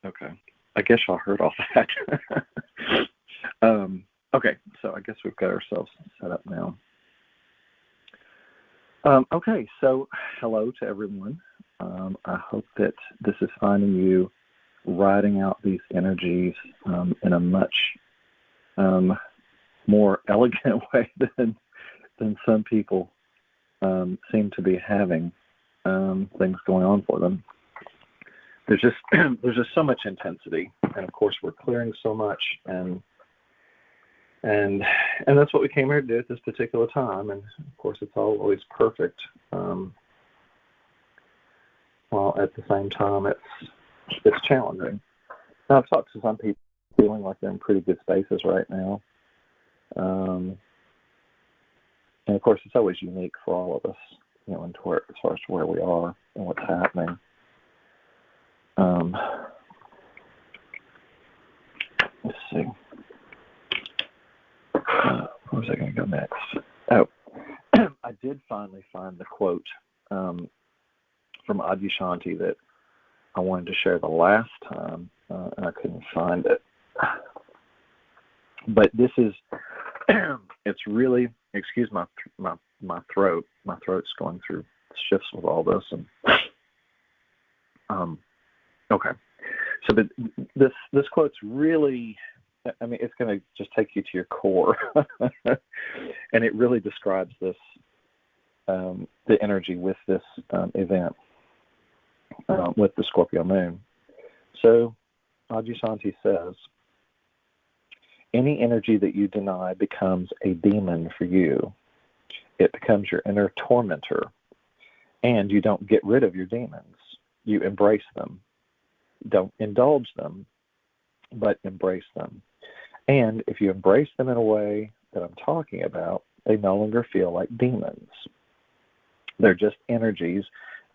Okay. I guess y'all heard all that. Okay, so I guess we've got ourselves set up now. Okay, so hello to everyone. I hope that this is finding you riding out these energies in a much more elegant way than some people seem to be having things going on for them. There's just so much intensity, and of course we're clearing so much, and that's what we came here to do at this particular time. And of course it's always perfect, while at the same time it's challenging. Now, I've talked to some people feeling like they're in pretty good spaces right now, and of course it's always unique for all of us, as far as where we are and what's happening. Let's see. Where was I going to go next? Oh, I did finally find the quote from Adyashanti that I wanted to share the last time, and I couldn't find it. But this is, it's really, excuse my throat. My throat's going through shifts with all this, and okay. So, but this quote's really, I mean, it's going to just take you to your core, and it really describes this, the energy with this event, with the Scorpio moon. So, Adyashanti says, any energy that you deny becomes a demon for you. It becomes your inner tormentor, and you don't get rid of your demons. You embrace them. Don't indulge them, but embrace them. And if you embrace them in a way that I'm talking about, they no longer feel like demons. They're just energies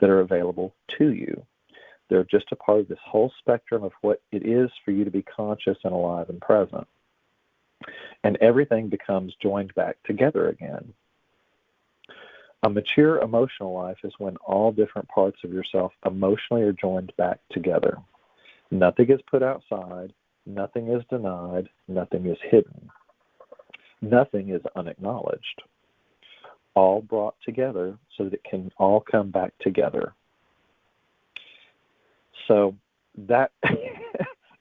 that are available to you. They're just a part of this whole spectrum of what it is for you to be conscious and alive and present. And everything becomes joined back together again. A mature emotional life is when all different parts of yourself emotionally are joined back together. Nothing is put outside, nothing is denied, nothing is hidden. Nothing is unacknowledged. All brought together so that it can all come back together. So that,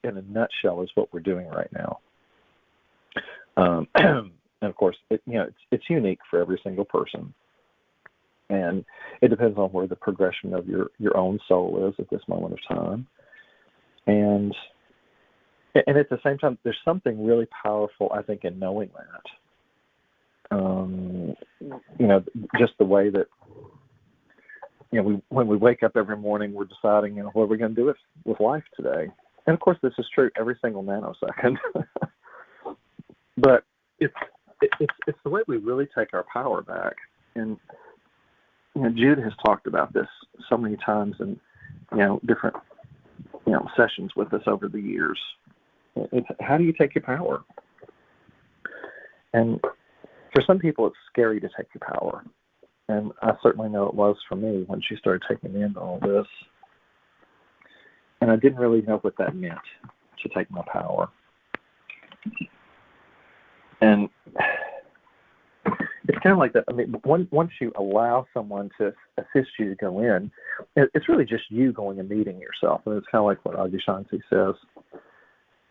in a nutshell, is what we're doing right now. And of course, it's unique for every single person. And it depends on where the progression of your own soul is at this moment of time. And at the same time, there's something really powerful, I think, in knowing that. Just the way that, when we wake up every morning, we're deciding, what are we going to do with life today? And of course, this is true every single nanosecond. But it's the way we really take our power back. And Jude has talked about this so many times in different sessions with us over the years. It's how do you take your power? And for some people, it's scary to take your power. And I certainly know it was for me when she started taking me into all this. And I didn't really know what that meant, to take my power. And it's kind of like that. I mean, once you allow someone to assist you to go in, it's really just you going and meeting yourself. And it's kind of like what Adyashanti says.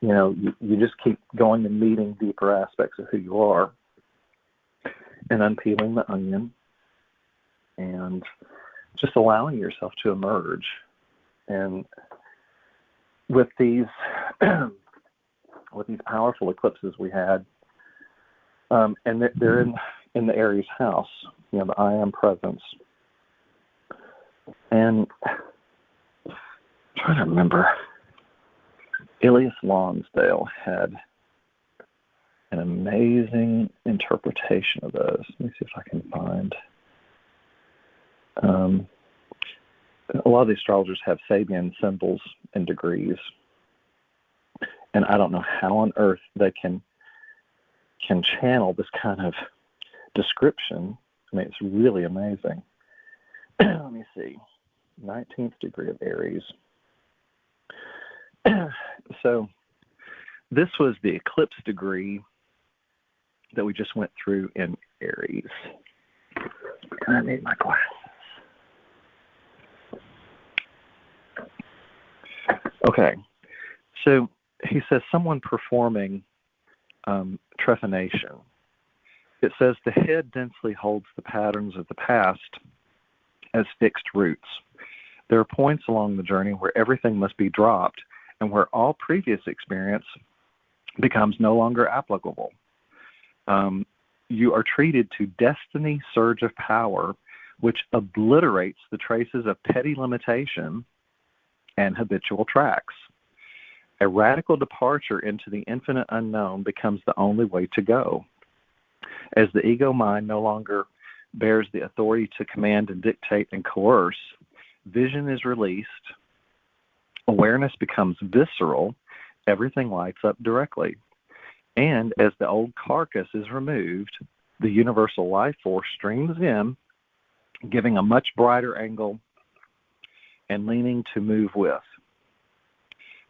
You just keep going and meeting deeper aspects of who you are and unpeeling the onion and just allowing yourself to emerge. And with these powerful eclipses we had, and they're in the Aries house, the I am presence. And I'm trying to remember, Elias Lonsdale had an amazing interpretation of those. Let me see if I can find. A lot of the astrologers have Sabian symbols and degrees, and I don't know how on earth they can channel this kind of description. I mean, it's really amazing. Let me see. 19th degree of Aries. So this was the eclipse degree that we just went through in Aries. I need my glasses. Okay, so he says someone performing trephination. It says the head densely holds the patterns of the past as fixed roots. There are points along the journey where everything must be dropped and where all previous experience becomes no longer applicable. You are treated to destiny surge of power, which obliterates the traces of petty limitation and habitual tracks. A radical departure into the infinite unknown becomes the only way to go. As the ego mind no longer bears the authority to command and dictate and coerce, vision is released, awareness becomes visceral, everything lights up directly. And as the old carcass is removed, the universal life force streams in, giving a much brighter angle and leaning to move with.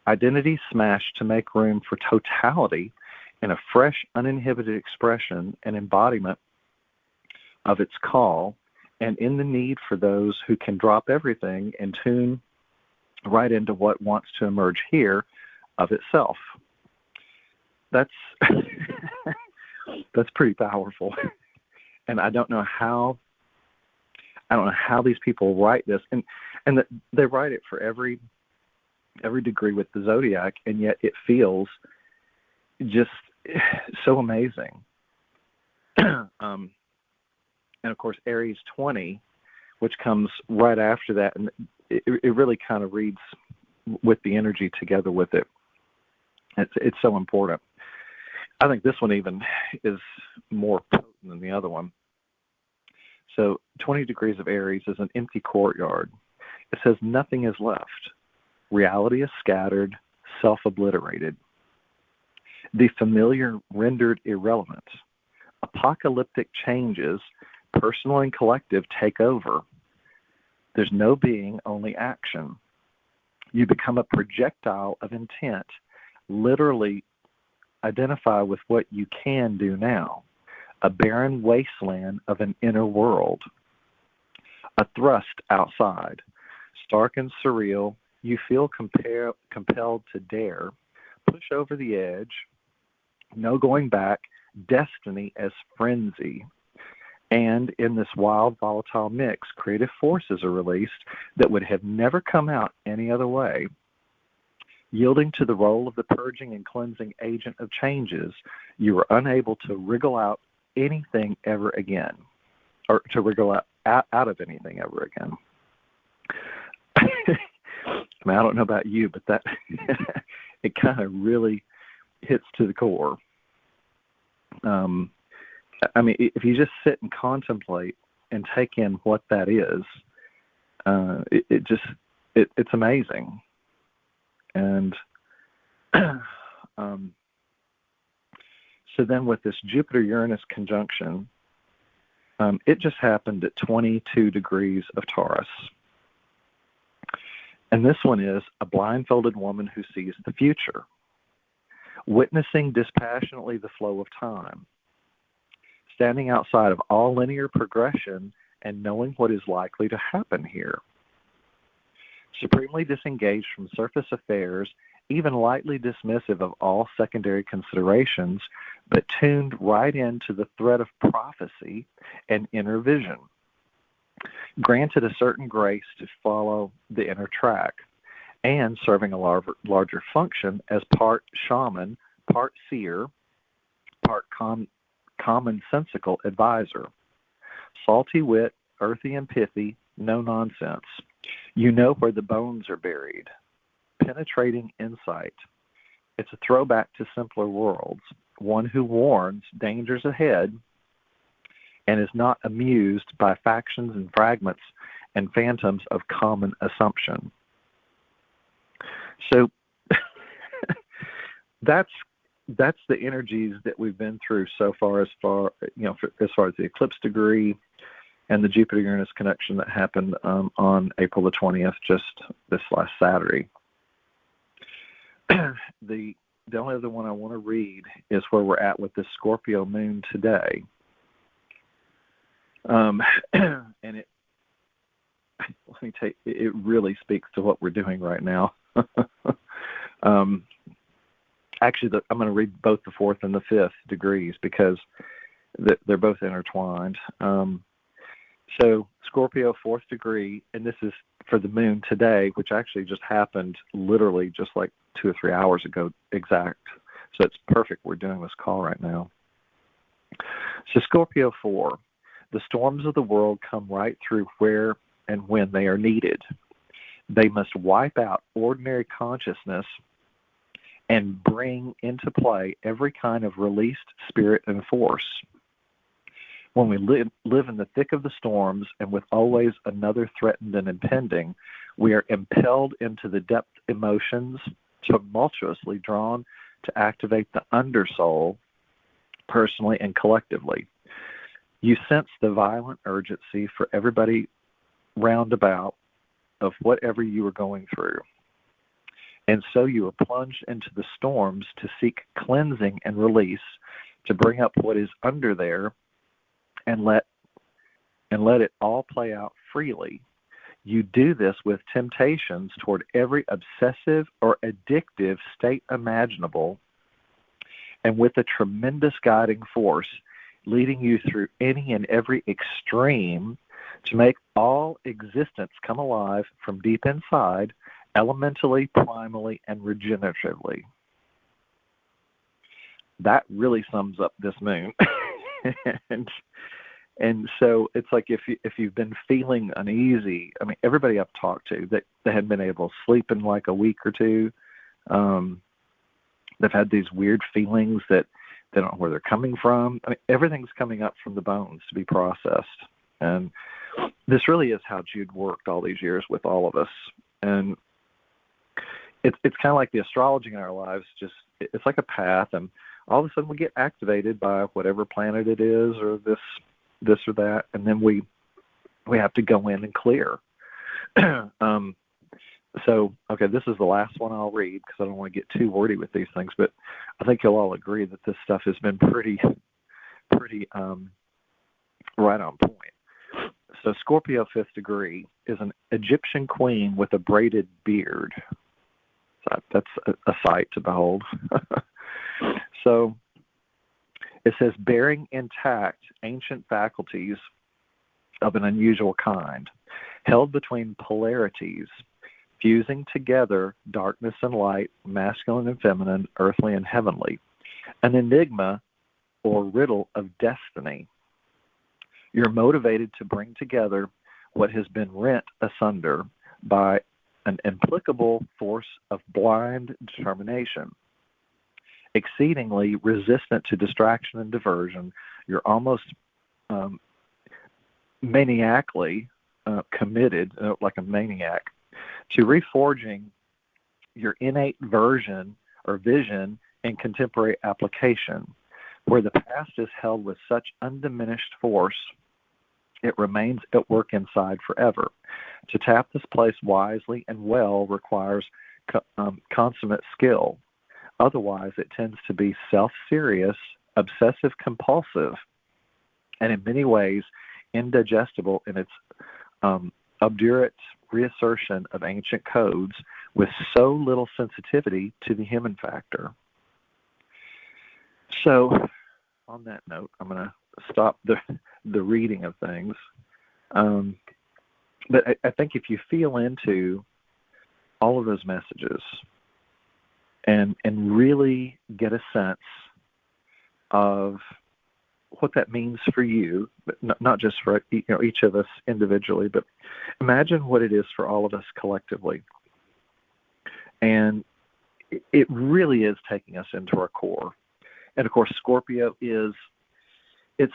Identity smashed to make room for totality in a fresh, uninhibited expression and embodiment of its call, and in the need for those who can drop everything and tune right into what wants to emerge here of itself. That's that's pretty powerful. And I don't know how these people write this, and that they write it for every degree with the zodiac, and yet it feels just so amazing. And of course, Aries 20, which comes right after that, and it really kind of reads with the energy together with it. It's so important. I think this one even is more potent than the other one. So 20 degrees of Aries is an empty courtyard. It says nothing is left. Reality is scattered, self-obliterated. The familiar rendered irrelevant. Apocalyptic changes, personal and collective, take over. There's no being, only action. You become a projectile of intent, literally identify with what you can do now, a barren wasteland of an inner world, a thrust outside, stark and surreal. You feel compelled to dare, push over the edge, no going back, destiny as frenzy. And in this wild, volatile mix, creative forces are released that would have never come out any other way. Yielding to the role of the purging and cleansing agent of changes, you are unable to wriggle out anything ever again, or to wriggle out of anything ever again. I mean, I don't know about you, but that it kind of really hits to the core. I mean, if you just sit and contemplate and take in what that is, it's amazing. And so then with this Jupiter-Uranus conjunction, it just happened at 22 degrees of Taurus. And this one is a blindfolded woman who sees the future, witnessing dispassionately the flow of time, standing outside of all linear progression and knowing what is likely to happen here. Supremely disengaged from surface affairs, even lightly dismissive of all secondary considerations, but tuned right into the thread of prophecy and inner vision. Granted a certain grace to follow the inner track, and serving a larger function as part shaman, part seer, part commonsensical advisor. Salty wit, earthy and pithy, no nonsense. You know where the bones are buried. Penetrating insight. It's a throwback to simpler worlds, one who warns dangers ahead and is not amused by factions and fragments and phantoms of common assumption. So that's the energies that we've been through so far, as far as the eclipse degree and the Jupiter-Uranus connection that happened on April the 20th, just this last Saturday. the only other one I want to read is where we're at with this Scorpio moon today. And it, let me tell you, it really speaks to what we're doing right now. Actually, I'm going to read both the 4th and the 5th degrees because they're both intertwined. So Scorpio 4th degree, and this is for the moon today, which actually just happened literally just like 2 or 3 hours ago exact. So it's perfect we're doing this call right now. So Scorpio 4, the storms of the world come right through where and when they are needed. They must wipe out ordinary consciousness and bring into play every kind of released spirit and force. When we live in the thick of the storms and with always another threatened and impending, we are impelled into the depth emotions, tumultuously drawn to activate the undersoul personally and collectively. You sense the violent urgency for everybody roundabout of whatever you are going through. And so you are plunged into the storms to seek cleansing and release, to bring up what is under there and let it all play out freely. You do this with temptations toward every obsessive or addictive state imaginable, and with a tremendous guiding force leading you through any and every extreme to make all existence come alive from deep inside, elementally, primally, and regeneratively. That really sums up this moon. And so it's like if you've been feeling uneasy, I mean, everybody I've talked to that they hadn't been able to sleep in like a week or two, they've had these weird feelings that they don't know where they're coming from. I mean, everything's coming up from the bones to be processed. And this really is how Jude worked all these years with all of us. And it's kind of like the astrology in our lives. Just it's like a path, and all of a sudden we get activated by whatever planet it is, or this or that, and then we have to go in and clear. So, okay, this is the last one I'll read because I don't want to get too wordy with these things, but I think you'll all agree that this stuff has been pretty right on point. So Scorpio 5th degree is an Egyptian queen with a braided beard. So that's a sight to behold. So it says, bearing intact ancient faculties of an unusual kind, held between polarities, fusing together darkness and light, masculine and feminine, earthly and heavenly, an enigma or riddle of destiny. You're motivated to bring together what has been rent asunder by an implicable force of blind determination. Exceedingly resistant to distraction and diversion, you're almost maniacally committed, like a maniac, to reforging your innate version or vision in contemporary application, where the past is held with such undiminished force, it remains at work inside forever. To tap this place wisely and well requires consummate skill. Otherwise, it tends to be self-serious, obsessive-compulsive, and in many ways indigestible in its obdurate reassertion of ancient codes with so little sensitivity to the human factor. So, on that note, I'm going to stop the reading of things. But I think if you feel into all of those messages and really get a sense of what that means for you, but not just for each of us individually, but imagine what it is for all of us collectively. And it really is taking us into our core. And of course, Scorpio it's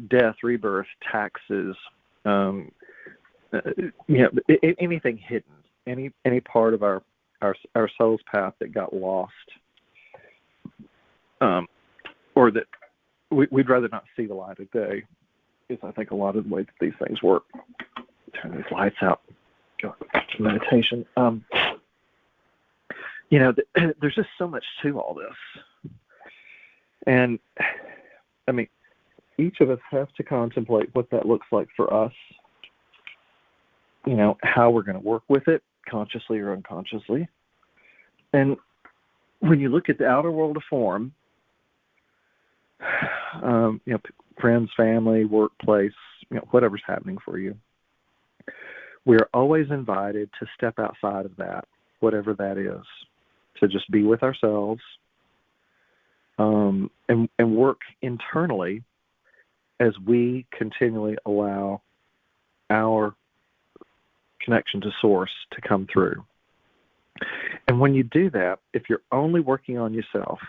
death, rebirth, taxes, anything hidden, any part of our soul's path that got lost, or that we'd rather not see the light of day, is I think a lot of the way that these things work. Turn these lights out. Go to meditation. There's just so much to all this. And, I mean, each of us has to contemplate what that looks like for us, how we're going to work with it, consciously or unconsciously. And when you look at the outer world of form, friends, family, workplace, whatever's happening for you, we're always invited to step outside of that, whatever that is, to just be with ourselves, and work internally as we continually allow our connection to source to come through. And when you do that, if you're only working on yourself,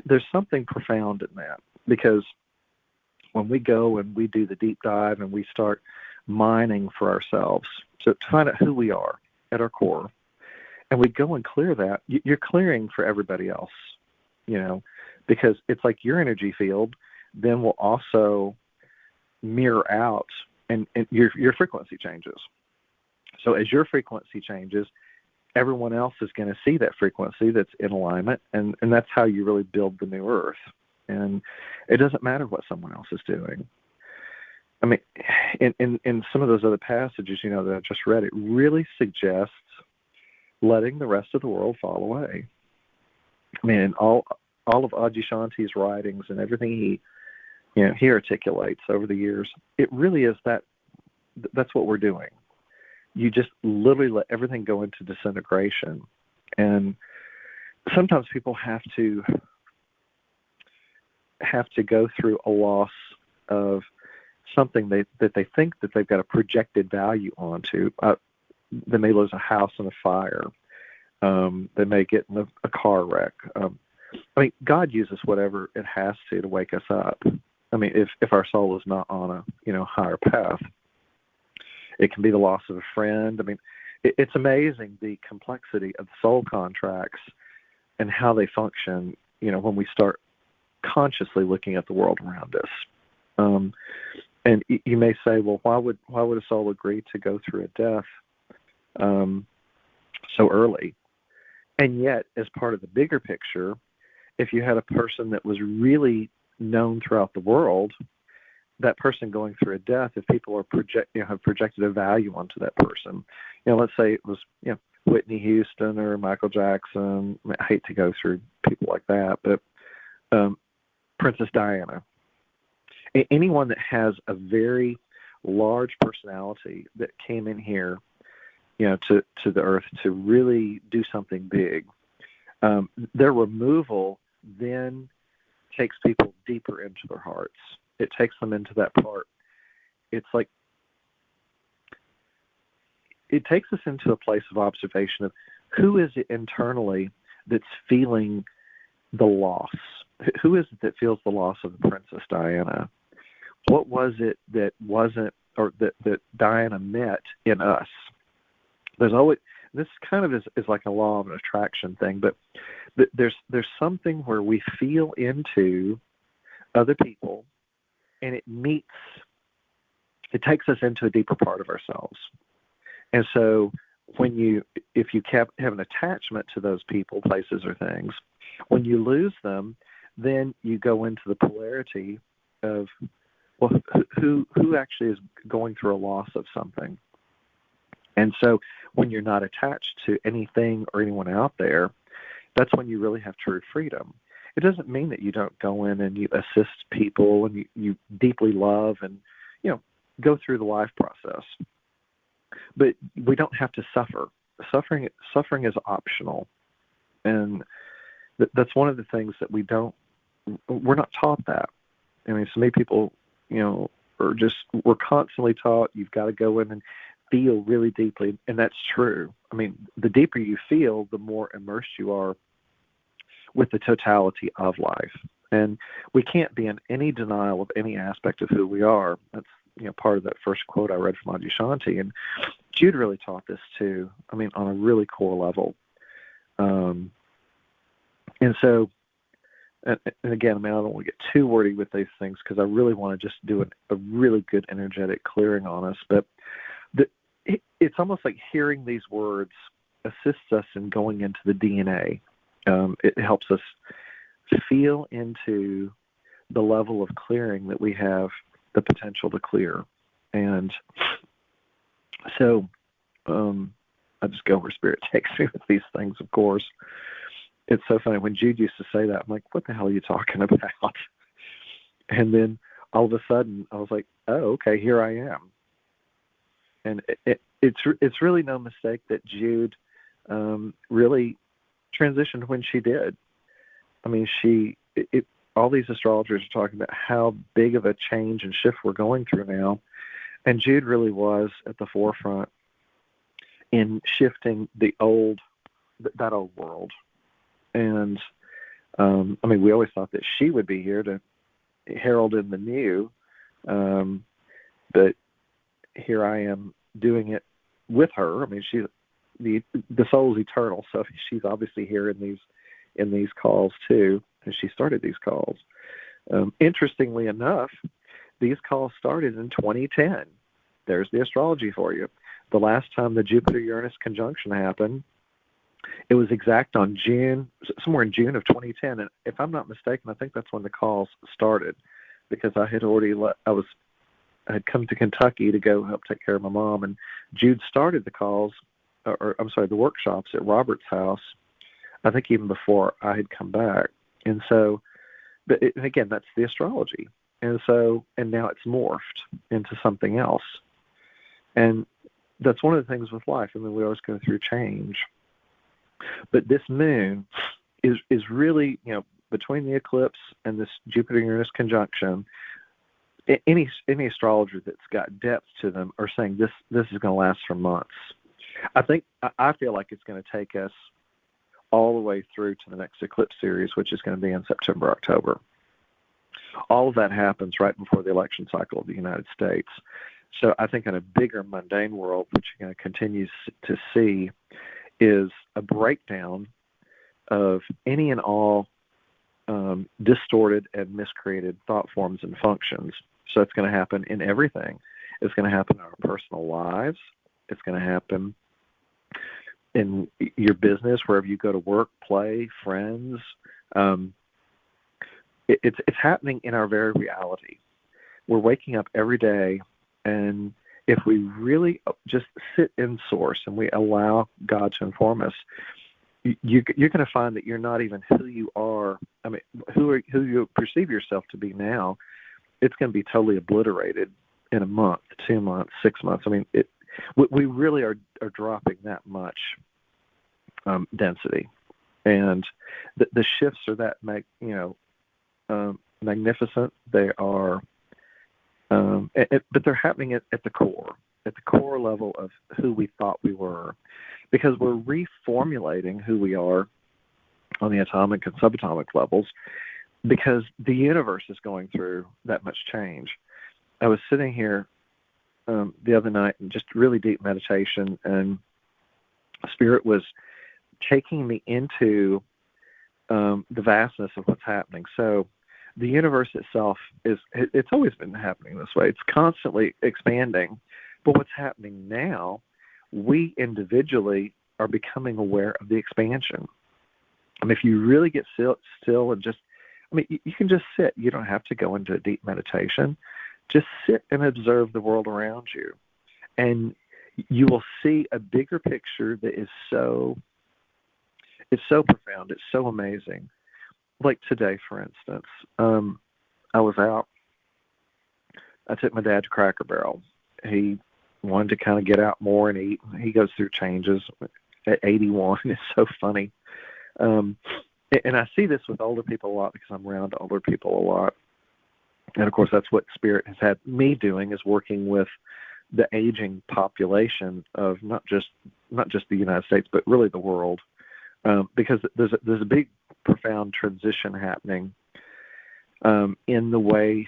there's something profound in that, because when we go and we do the deep dive and we start mining for ourselves to find out who we are at our core, and we go and clear that, you're clearing for everybody else, because it's like your energy field then will also mirror out, and your frequency changes. So as your frequency changes, everyone else is going to see that frequency that's in alignment, and that's how you really build the new earth. And it doesn't matter what someone else is doing. I mean, in some of those other passages, that I just read, it really suggests letting the rest of the world fall away. I mean, all of Adyashanti's writings and everything he articulates over the years, it really is that's what we're doing. You just literally let everything go into disintegration. And sometimes people have to go through a loss of something that they think that they've got a projected value onto. They may lose a house in a fire. They may get in a car wreck. God uses whatever it has to wake us up. I mean, if our soul is not on a higher path, it can be the loss of a friend. I mean, it's amazing the complexity of the soul contracts and how they function, when we start consciously looking at the world around us. And you may say, well, why would a soul agree to go through a death so early? And yet, as part of the bigger picture, if you had a person that was really known throughout the world, that person going through a death, if people are have projected a value onto that person, let's say it was Whitney Houston or Michael Jackson. I hate to go through people like that, but Princess Diana. Anyone that has a very large personality that came in here, to the earth to really do something big, their removal then takes people deeper into their hearts. It takes them into that part. It's like it takes us into a place of observation of who is it internally that's feeling the loss. Who is it that feels the loss of the Princess Diana? What was it that wasn't, or that Diana met in us? There's always, this kind of is like a law of an attraction thing, but there's something where we feel into other people, and it takes us into a deeper part of ourselves. And so if you have an attachment to those people, places, or things, when you lose them, then you go into the polarity of, well, who actually is going through a loss of something? And so when you're not attached to anything or anyone out there, that's when you really have true freedom. It doesn't mean that you don't go in and you assist people and you deeply love and, go through the life process. But we don't have to suffer. Suffering is optional. And that's one of the things that we're not taught that. I mean, so many people, we're constantly taught you've got to go in and feel really deeply, and that's true. I mean, the deeper you feel, the more immersed you are with the totality of life. And we can't be in any denial of any aspect of who we are. That's, part of that first quote I read from Adyashanti. And Jude really taught this too, I mean, on a really core level. And so, and again, I mean, I don't want to get too wordy with these things because I really want to just do a really good energetic clearing on us. But it's almost like hearing these words assists us in going into the DNA. It helps us feel into the level of clearing that we have the potential to clear. And so I just go where Spirit takes me with these things, of course. It's so funny. When Jude used to say that, I'm like, what the hell are you talking about? And then all of a sudden, I was like, oh, okay, here I am. And it's really no mistake that Jude really transitioned when she did. I mean, all these astrologers are talking about how big of a change and shift we're going through now. And Jude really was at the forefront in shifting that old world. And, I mean, we always thought that she would be here to herald in the new, but here I am doing it with her. I mean, the soul is eternal, so she's obviously here in these calls too, and she started these calls. Interestingly enough, these calls started in 2010. There's the astrology for you. The last time the Jupiter-Uranus conjunction happened, it was exact on somewhere in June of 2010. And if I'm not mistaken, I think that's when the calls started, because I had come to Kentucky to go help take care of my mom, and Jude started the calls, the workshops at Robert's house, I think even before I had come back. And so, and again, that's the astrology. And now it's morphed into something else. And that's one of the things with life. I mean, we always go through change. But this moon is really, between the eclipse and this Jupiter-Uranus conjunction, any astrologer that's got depth to them are saying this is going to last for months. I feel like it's going to take us all the way through to the next eclipse series, which is going to be in September, October. All of that happens right before the election cycle of the United States. So I think in a bigger mundane world, which you're going to continue to see, is a breakdown of any and all distorted and miscreated thought forms and functions. So it's going to happen in everything. It's going to happen in our personal lives. It's going to happen in your business, wherever you go to work, play, friends. It's happening in our very reality. We're waking up every day, and if we really just sit in source and we allow God to inform us, you're going to find that you're not even who you are. I mean, who you perceive yourself to be now. It's going to be totally obliterated in a month, 2 months, 6 months. I mean, we really are dropping that much density, and the shifts are that magnificent. They are, but they're happening at the core level of who we thought we were, because we're reformulating who we are on the atomic and subatomic levels, because the universe is going through that much change. I was sitting here the other night in just really deep meditation, and Spirit was taking me into the vastness of what's happening. So the universe itself it's always been happening this way. It's constantly expanding. But what's happening now, we individually are becoming aware of the expansion. I mean, if you really get still and just, you can just sit. You don't have to go into a deep meditation. Just sit and observe the world around you. And you will see a bigger picture that is it's so profound. It's so amazing. Like today, for instance, I was out. I took my dad to Cracker Barrel. He wanted to kind of get out more and eat. He goes through changes at 81. It's so funny. And I see this with older people a lot because I'm around older people a lot. And, of course, that's what Spirit has had me doing, is working with the aging population of not just the United States, but really the world, because there's a big, profound transition happening in the way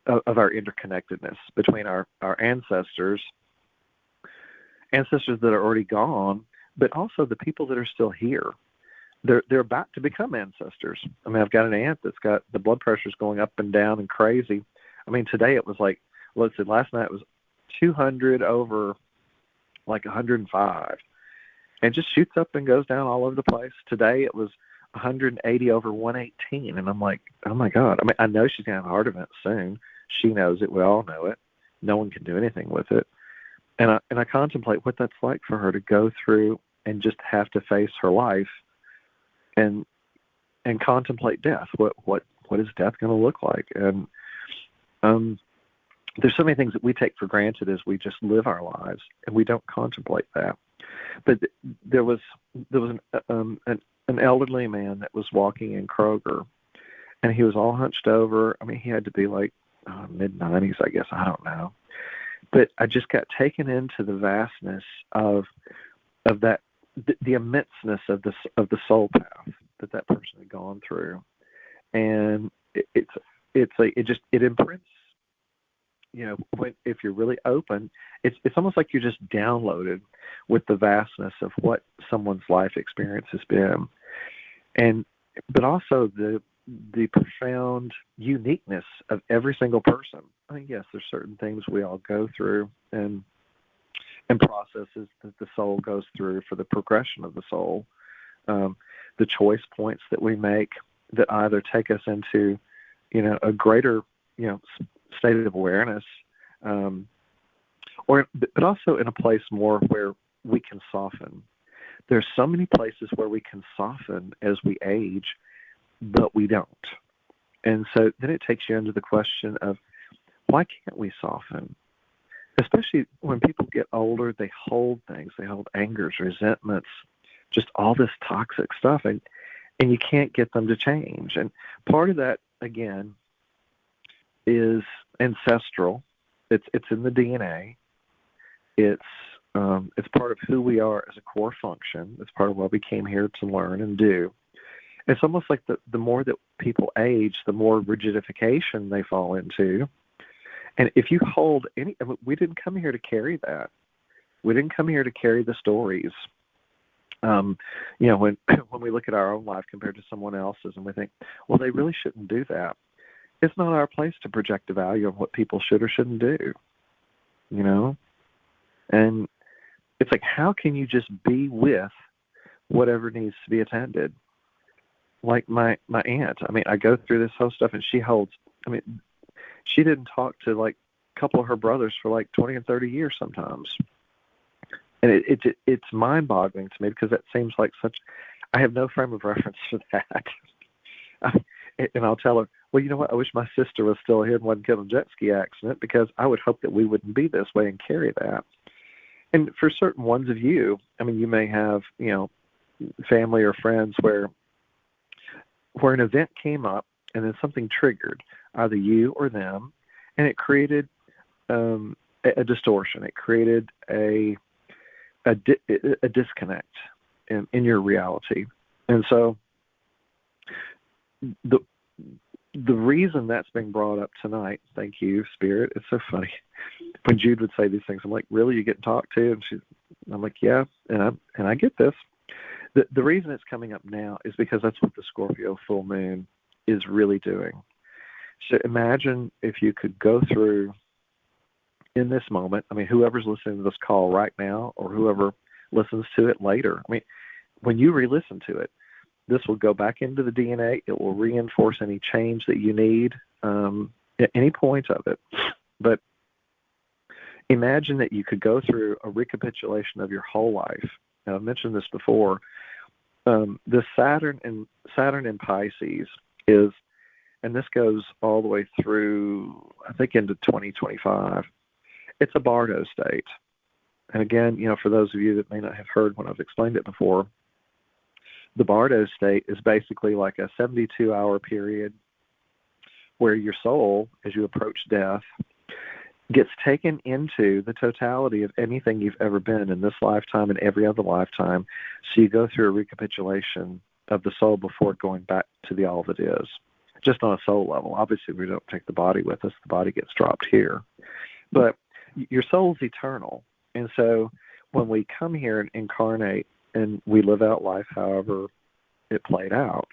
of our interconnectedness between our ancestors that are already gone, but also the people that are still here. They're about to become ancestors. I mean, I've got an aunt that's got the blood pressures going up and down and crazy. I mean, today it was like, let's see, last night it was 200 over like 105. and just shoots up and goes down all over the place. Today it was 180 over 118, and I'm like, oh my God. I mean, I know she's going to have a heart event soon. She knows it. We all know it. No one can do anything with it. And I contemplate what that's like for her to go through and just have to face her life and contemplate death. What is death going to look like? And there's so many things that we take for granted as we just live our lives, and we don't contemplate that. But there was an elderly man that was walking in Kroger, and he was all hunched over. I mean, he had to be like mid-90s, I guess. I don't know. But I just got taken into the vastness of that, the immenseness of the soul path that person had gone through, and it imprints. You know, if you're really open, it's almost like you're just downloaded with the vastness of what someone's life experience has been, but also the profound uniqueness of every single person. I mean, yes, there's certain things we all go through and processes that the soul goes through for the progression of the soul, the choice points that we make that either take us into, a greater, state of awareness, but also in a place more where we can soften. There's so many places where we can soften as we age, but we don't. And so then it takes you into the question of, why can't we soften? Especially when people get older, they hold things. They hold angers, resentments, just all this toxic stuff, and you can't get them to change. And part of that, again, is ancestral. It's in the DNA. It's part of who we are as a core function. It's part of what we came here to learn and do. It's almost like the more that people age, the more rigidification they fall into. And if you hold we didn't come here to carry that. We didn't come here to carry the stories. When we look at our own life compared to someone else's, and we think, well, they really shouldn't do that. It's not our place to project a value on what people should or shouldn't do, And it's like, how can you just be with whatever needs to be attended? Like my aunt, I go through this whole stuff, and she didn't talk to like a couple of her brothers for like 20 and 30 years sometimes. And it's mind-boggling to me, because that seems like I have no frame of reference for that. And I'll tell her, well, you know what? I wish my sister was still here and wasn't killed in a jet ski accident, because I would hope that we wouldn't be this way and carry that. And for certain ones of you, you may have, family or friends where an event came up and then something triggered either you or them, and it created a distortion. It created a disconnect in your reality. And so the reason that's being brought up tonight, thank you, Spirit. It's so funny. When Jude would say these things, I'm like, really, you get talked to? And I'm like, yeah, and I get this. The reason it's coming up now is because that's what the Scorpio full moon is really doing. So imagine if you could go through in this moment. Whoever's listening to this call right now, or whoever listens to it later, when you re-listen to it, this will go back into the DNA. It will reinforce any change that you need at any point of it. But imagine that you could go through a recapitulation of your whole life. Now, I've mentioned this before. The Saturn in Pisces is, and this goes all the way through, I think, into 2025. It's a Bardo state. And again, for those of you that may not have heard when I've explained it before, the Bardo state is basically like a 72-hour period where your soul, as you approach death, gets taken into the totality of anything you've ever been in this lifetime and every other lifetime. So you go through a recapitulation of the soul before going back to the all that is, just on a soul level. Obviously, we don't take the body with us. The body gets dropped here. But your soul's eternal. And so when we come here and incarnate and we live out life however it played out,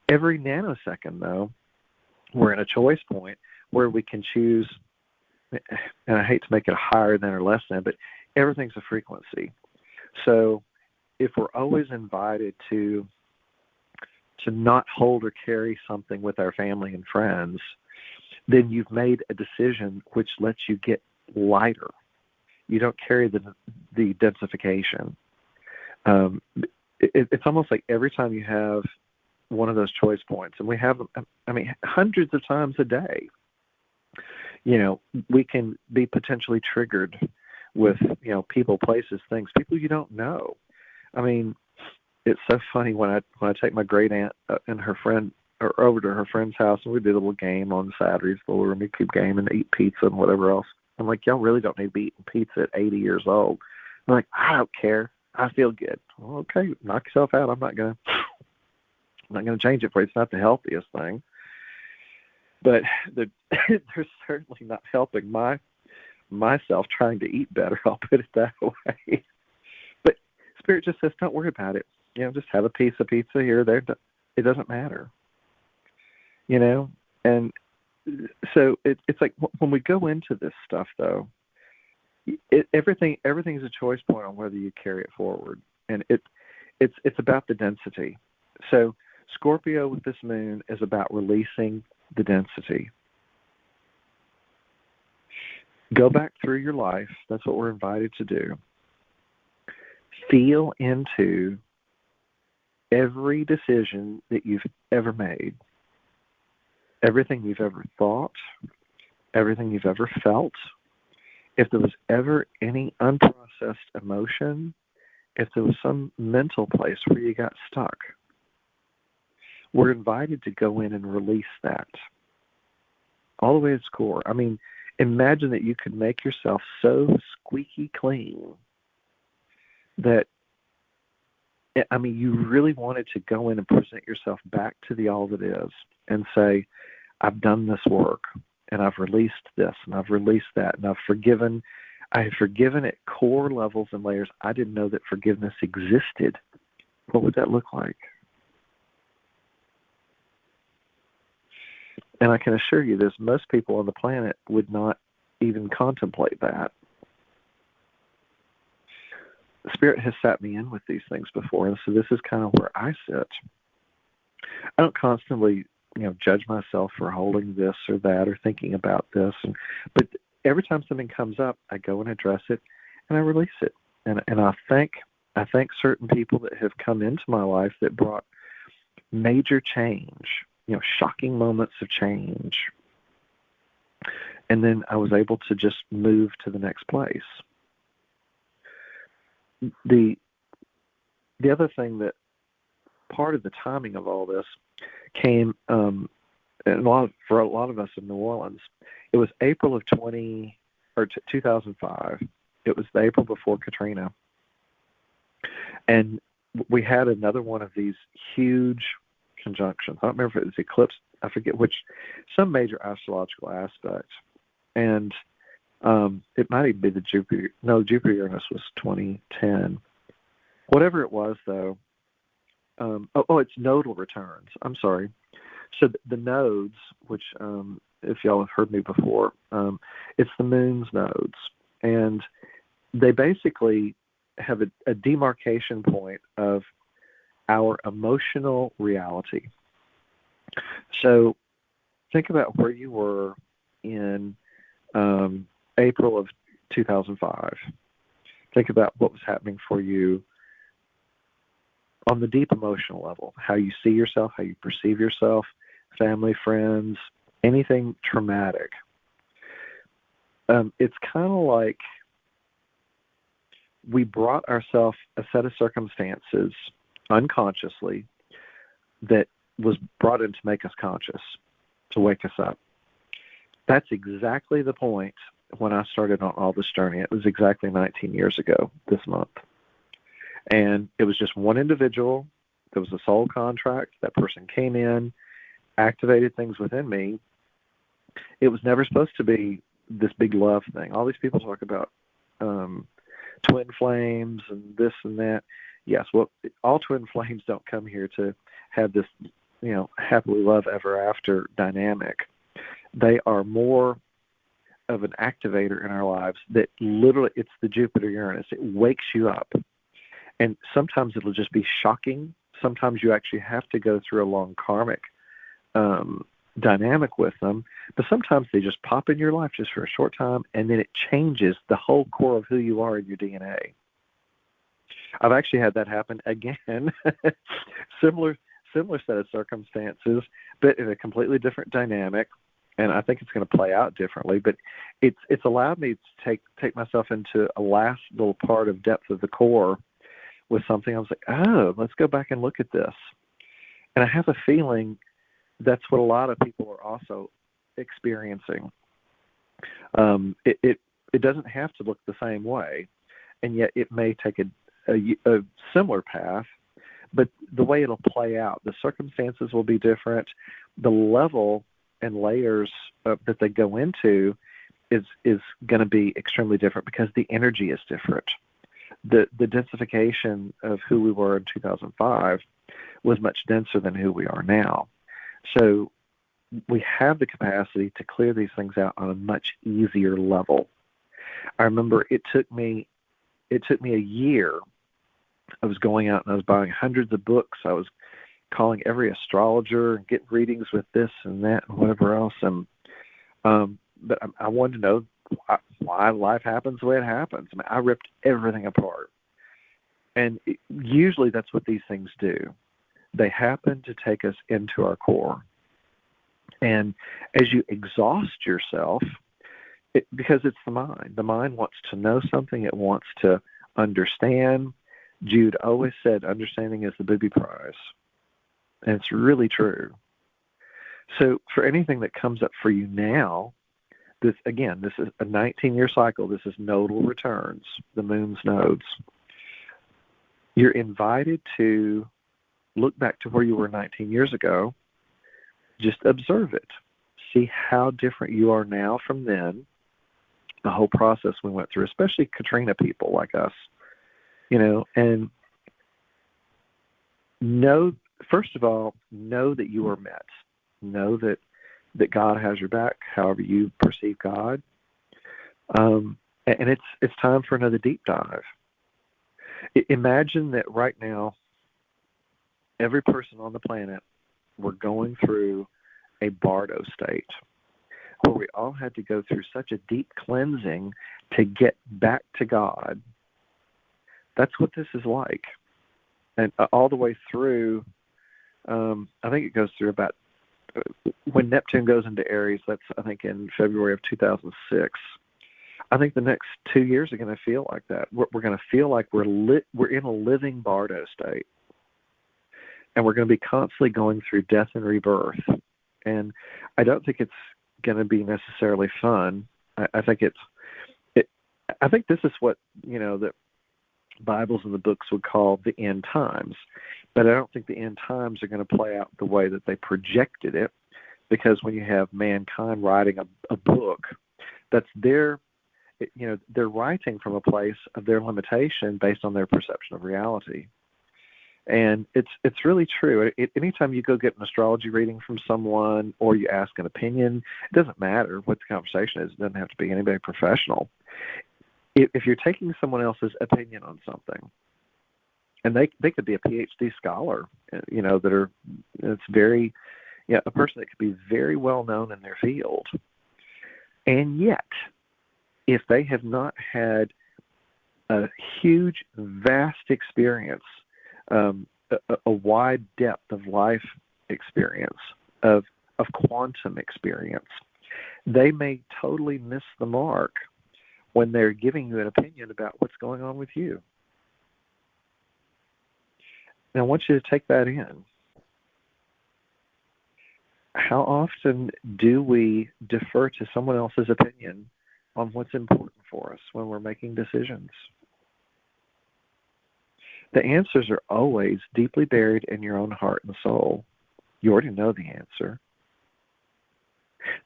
every nanosecond, though, we're in a choice point where we can choose, and I hate to make it higher than or less than, but everything's a frequency. So if we're always invited to not hold or carry something with our family and friends, then you've made a decision which lets you get lighter. You don't carry the densification. It's almost like every time you have one of those choice points, and we have, hundreds of times a day, we can be potentially triggered with, people, places, things, people you don't know. It's so funny when I take my great aunt and her friend or over to her friend's house, and we do a little game on Saturdays, the little Rubik's Cube game, and eat pizza and whatever else. I'm like, y'all really don't need to be eating pizza at 80 years old. I'm like, I don't care. I feel good. Well, okay, knock yourself out. I'm not gonna change it for you. It's not the healthiest thing, but they're certainly not helping myself trying to eat better. I'll put it that way. But Spirit just says, don't worry about it. Just have a piece of pizza here or there. It doesn't matter. And so it's like when we go into this stuff, though, everything is a choice point on whether you carry it forward, and it's about the density. So Scorpio with this moon is about releasing the density. Go back through your life. That's what we're invited to do. Feel into every decision that you've ever made, everything you've ever thought, everything you've ever felt. If there was ever any unprocessed emotion, if there was some mental place where you got stuck, we're invited to go in and release that all the way to its core. Imagine that you could make yourself so squeaky clean that, you really wanted to go in and present yourself back to the all that is and say, I've done this work, and I've released this, and I've released that, and I have forgiven at core levels and layers I didn't know that forgiveness existed. What would that look like? And I can assure you this, most people on the planet would not even contemplate that. Spirit has sat me in with these things before, and so this is kind of where I sit. I don't constantly, judge myself for holding this or that or thinking about this, but every time something comes up, I go and address it, and I release it. And I thank certain people that have come into my life that brought major change, shocking moments of change. And then I was able to just move to the next place. The other thing that part of the timing of all this came, for a lot of us in New Orleans, it was April of 2005. It was the April before Katrina. And we had another one of these huge conjunctions. I don't remember if it was Eclipse. I forget which, some major astrological aspect. And it might even be the Jupiter. No, Jupiter-Uranus was 2010. Whatever it was, though. It's nodal returns. I'm sorry. So the nodes, which if y'all have heard me before, it's the moon's nodes. And they basically have a demarcation point of our emotional reality. So think about where you were in April of 2005. Think about what was happening for you on the deep emotional level, how you see yourself, how you perceive yourself, family, friends, anything traumatic. It's kind of like we brought ourselves a set of circumstances unconsciously that was brought in to make us conscious, to wake us up. That's exactly the point when I started on all this journey. It was exactly 19 years ago this month. And it was just one individual. There was a soul contract. That person came in, activated things within me. It was never supposed to be this big love thing. All these people talk about twin flames and this and that. Yes, well, all twin flames don't come here to have this, happily love ever after dynamic. They are more of an activator in our lives that literally, it's the Jupiter-Uranus. It wakes you up. And sometimes it'll just be shocking. Sometimes you actually have to go through a long karmic dynamic with them, but sometimes they just pop in your life just for a short time, and then it changes the whole core of who you are in your DNA. I've actually had that happen again. similar set of circumstances, but in a completely different dynamic, and I think it's going to play out differently. But it's allowed me to take myself into a last little part of depth of the core with something. I was like, oh, let's go back and look at this. And I have a feeling that's what a lot of people are also experiencing. It doesn't have to look the same way, and yet it may take a similar path, but the way it'll play out, the circumstances will be different. The level and layers that they go into is going to be extremely different because the energy is different. The densification of who we were in 2005 was much denser than who we are now. So we have the capacity to clear these things out on a much easier level. I remember it took me a year. I was going out and I was buying hundreds of books. I was calling every astrologer and getting readings with this and that and whatever else. And but I wanted to know why life happens the way it happens. I mean, I ripped everything apart. And usually that's what these things do. They happen to take us into our core. And as you exhaust yourself, because it's the mind wants to know something, it wants to understand. Jude always said understanding is the booby prize. And it's really true. So for anything that comes up for you now, this is a 19-year cycle. This is nodal returns, the moon's nodes. You're invited to look back to where you were 19 years ago. Just observe it. See how different you are now from then. The whole process we went through, especially Katrina people like us, and first of all, know that you are met. Know that God has your back, however you perceive God. And it's time for another deep dive. Imagine that right now, every person on the planet, we're going through a bardo state where we all had to go through such a deep cleansing to get back to God. That's what this is like. And all the way through, I think it goes through about, when Neptune goes into Aries, that's, I think, in February of 2006. I think the next 2 years are going to feel like that. We're going to feel like we're in a living bardo state. And we're going to be constantly going through death and rebirth. And I don't think it's going to be necessarily fun. I think I think this is what, the Bibles and the books would call the end times. But I don't think the end times are going to play out the way that they projected it, because when you have mankind writing a book, that's they're writing from a place of their limitation based on their perception of reality. And it's really true. Anytime you go get an astrology reading from someone or you ask an opinion, it doesn't matter what the conversation is. It doesn't have to be anybody professional. If you're taking someone else's opinion on something, and they could be a PhD scholar, it's very, a person that could be very well known in their field. And yet, if they have not had a huge, vast experience, a wide depth of life experience, of quantum experience, they may totally miss the mark when they're giving you an opinion about what's going on with you. Now, I want you to take that in. How often do we defer to someone else's opinion on what's important for us when we're making decisions? The answers are always deeply buried in your own heart and soul. You already know the answer.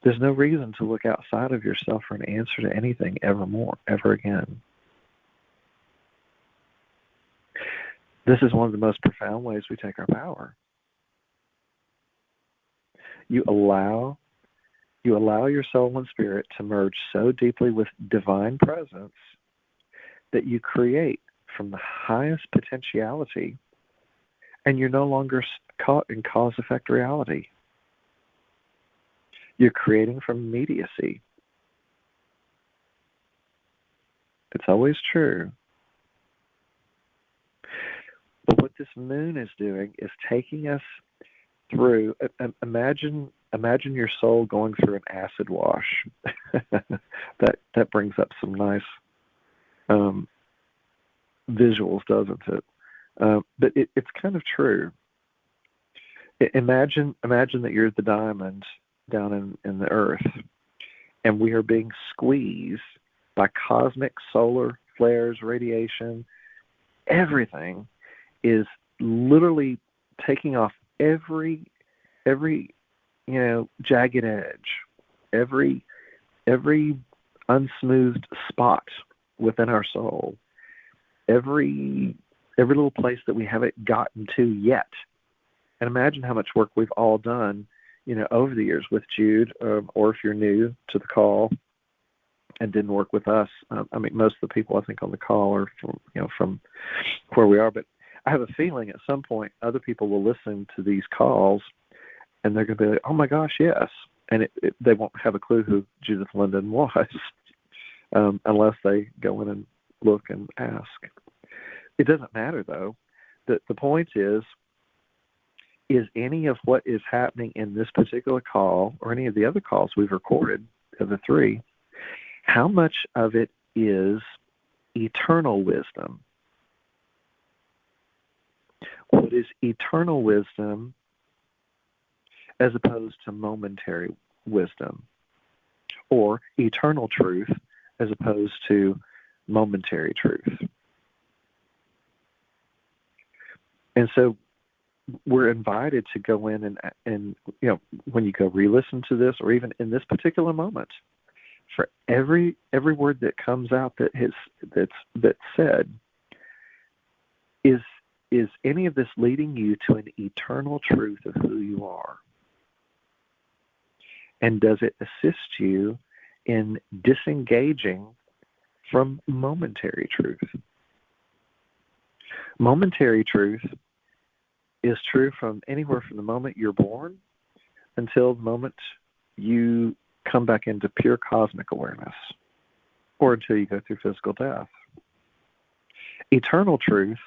There's no reason to look outside of yourself for an answer to anything ever again. This is one of the most profound ways we take our power. You allow your soul and spirit to merge so deeply with divine presence that you create from the highest potentiality, and you're no longer caught in cause-effect reality. You're creating from immediacy. It's always true. But what this moon is doing is taking us through. Imagine your soul going through an acid wash. that brings up some nice visuals, doesn't it? But it's kind of true. Imagine that you're the diamond down in the earth, and we are being squeezed by cosmic solar flares, radiation. Everything is literally taking off every jagged edge, every unsmoothed spot within our soul, every little place that we haven't gotten to yet. And imagine how much work we've all done, over the years with Jude, or if you're new to the call and didn't work with us. Most of the people I think on the call are from where we are, but I have a feeling at some point other people will listen to these calls and they're going to be like, oh my gosh, yes. And they won't have a clue who Judith Linden was unless they go in and look and ask. It doesn't matter, though. The point is any of what is happening in this particular call or any of the other calls we've recorded of the three, how much of it is eternal wisdom? What is eternal wisdom as opposed to momentary wisdom? Or eternal truth as opposed to momentary truth? And so we're invited to go in and when you go re-listen to this, or even in this particular moment, for every word that comes out that's said, is any of this leading you to an eternal truth of who you are? And does it assist you in disengaging from momentary truth? Momentary truth is true from anywhere from the moment you're born until the moment you come back into pure cosmic awareness, or until you go through physical death. Eternal truth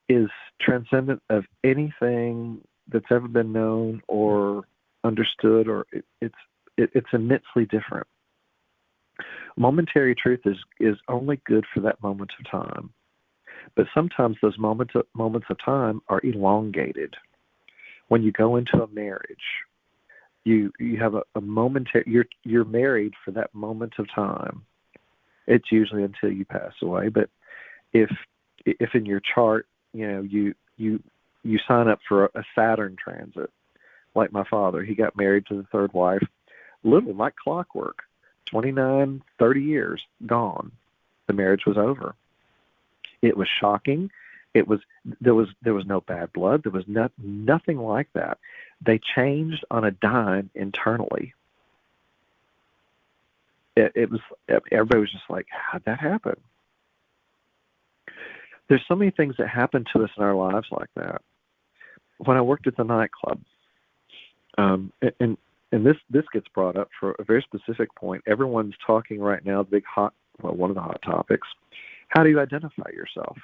is transcendent of anything that's ever been known or understood, or it's immensely different. Momentary truth is only good for that moment of time. But sometimes those moments of time are elongated. When you go into a marriage, you have a momentary. You're married for that moment of time. It's usually until you pass away. But if in your chart, you sign up for a Saturn transit, like my father, he got married to the third wife, literally like clockwork. 29, 30 years gone. The marriage was over. It was shocking. There was no bad blood. There was nothing like that. They changed on a dime internally. It was, everybody was just like, how'd that happen? There's so many things that happen to us in our lives like that. When I worked at the nightclub, and this gets brought up for a very specific point. Everyone's talking right now, one of the hot topics. How do you identify yourself?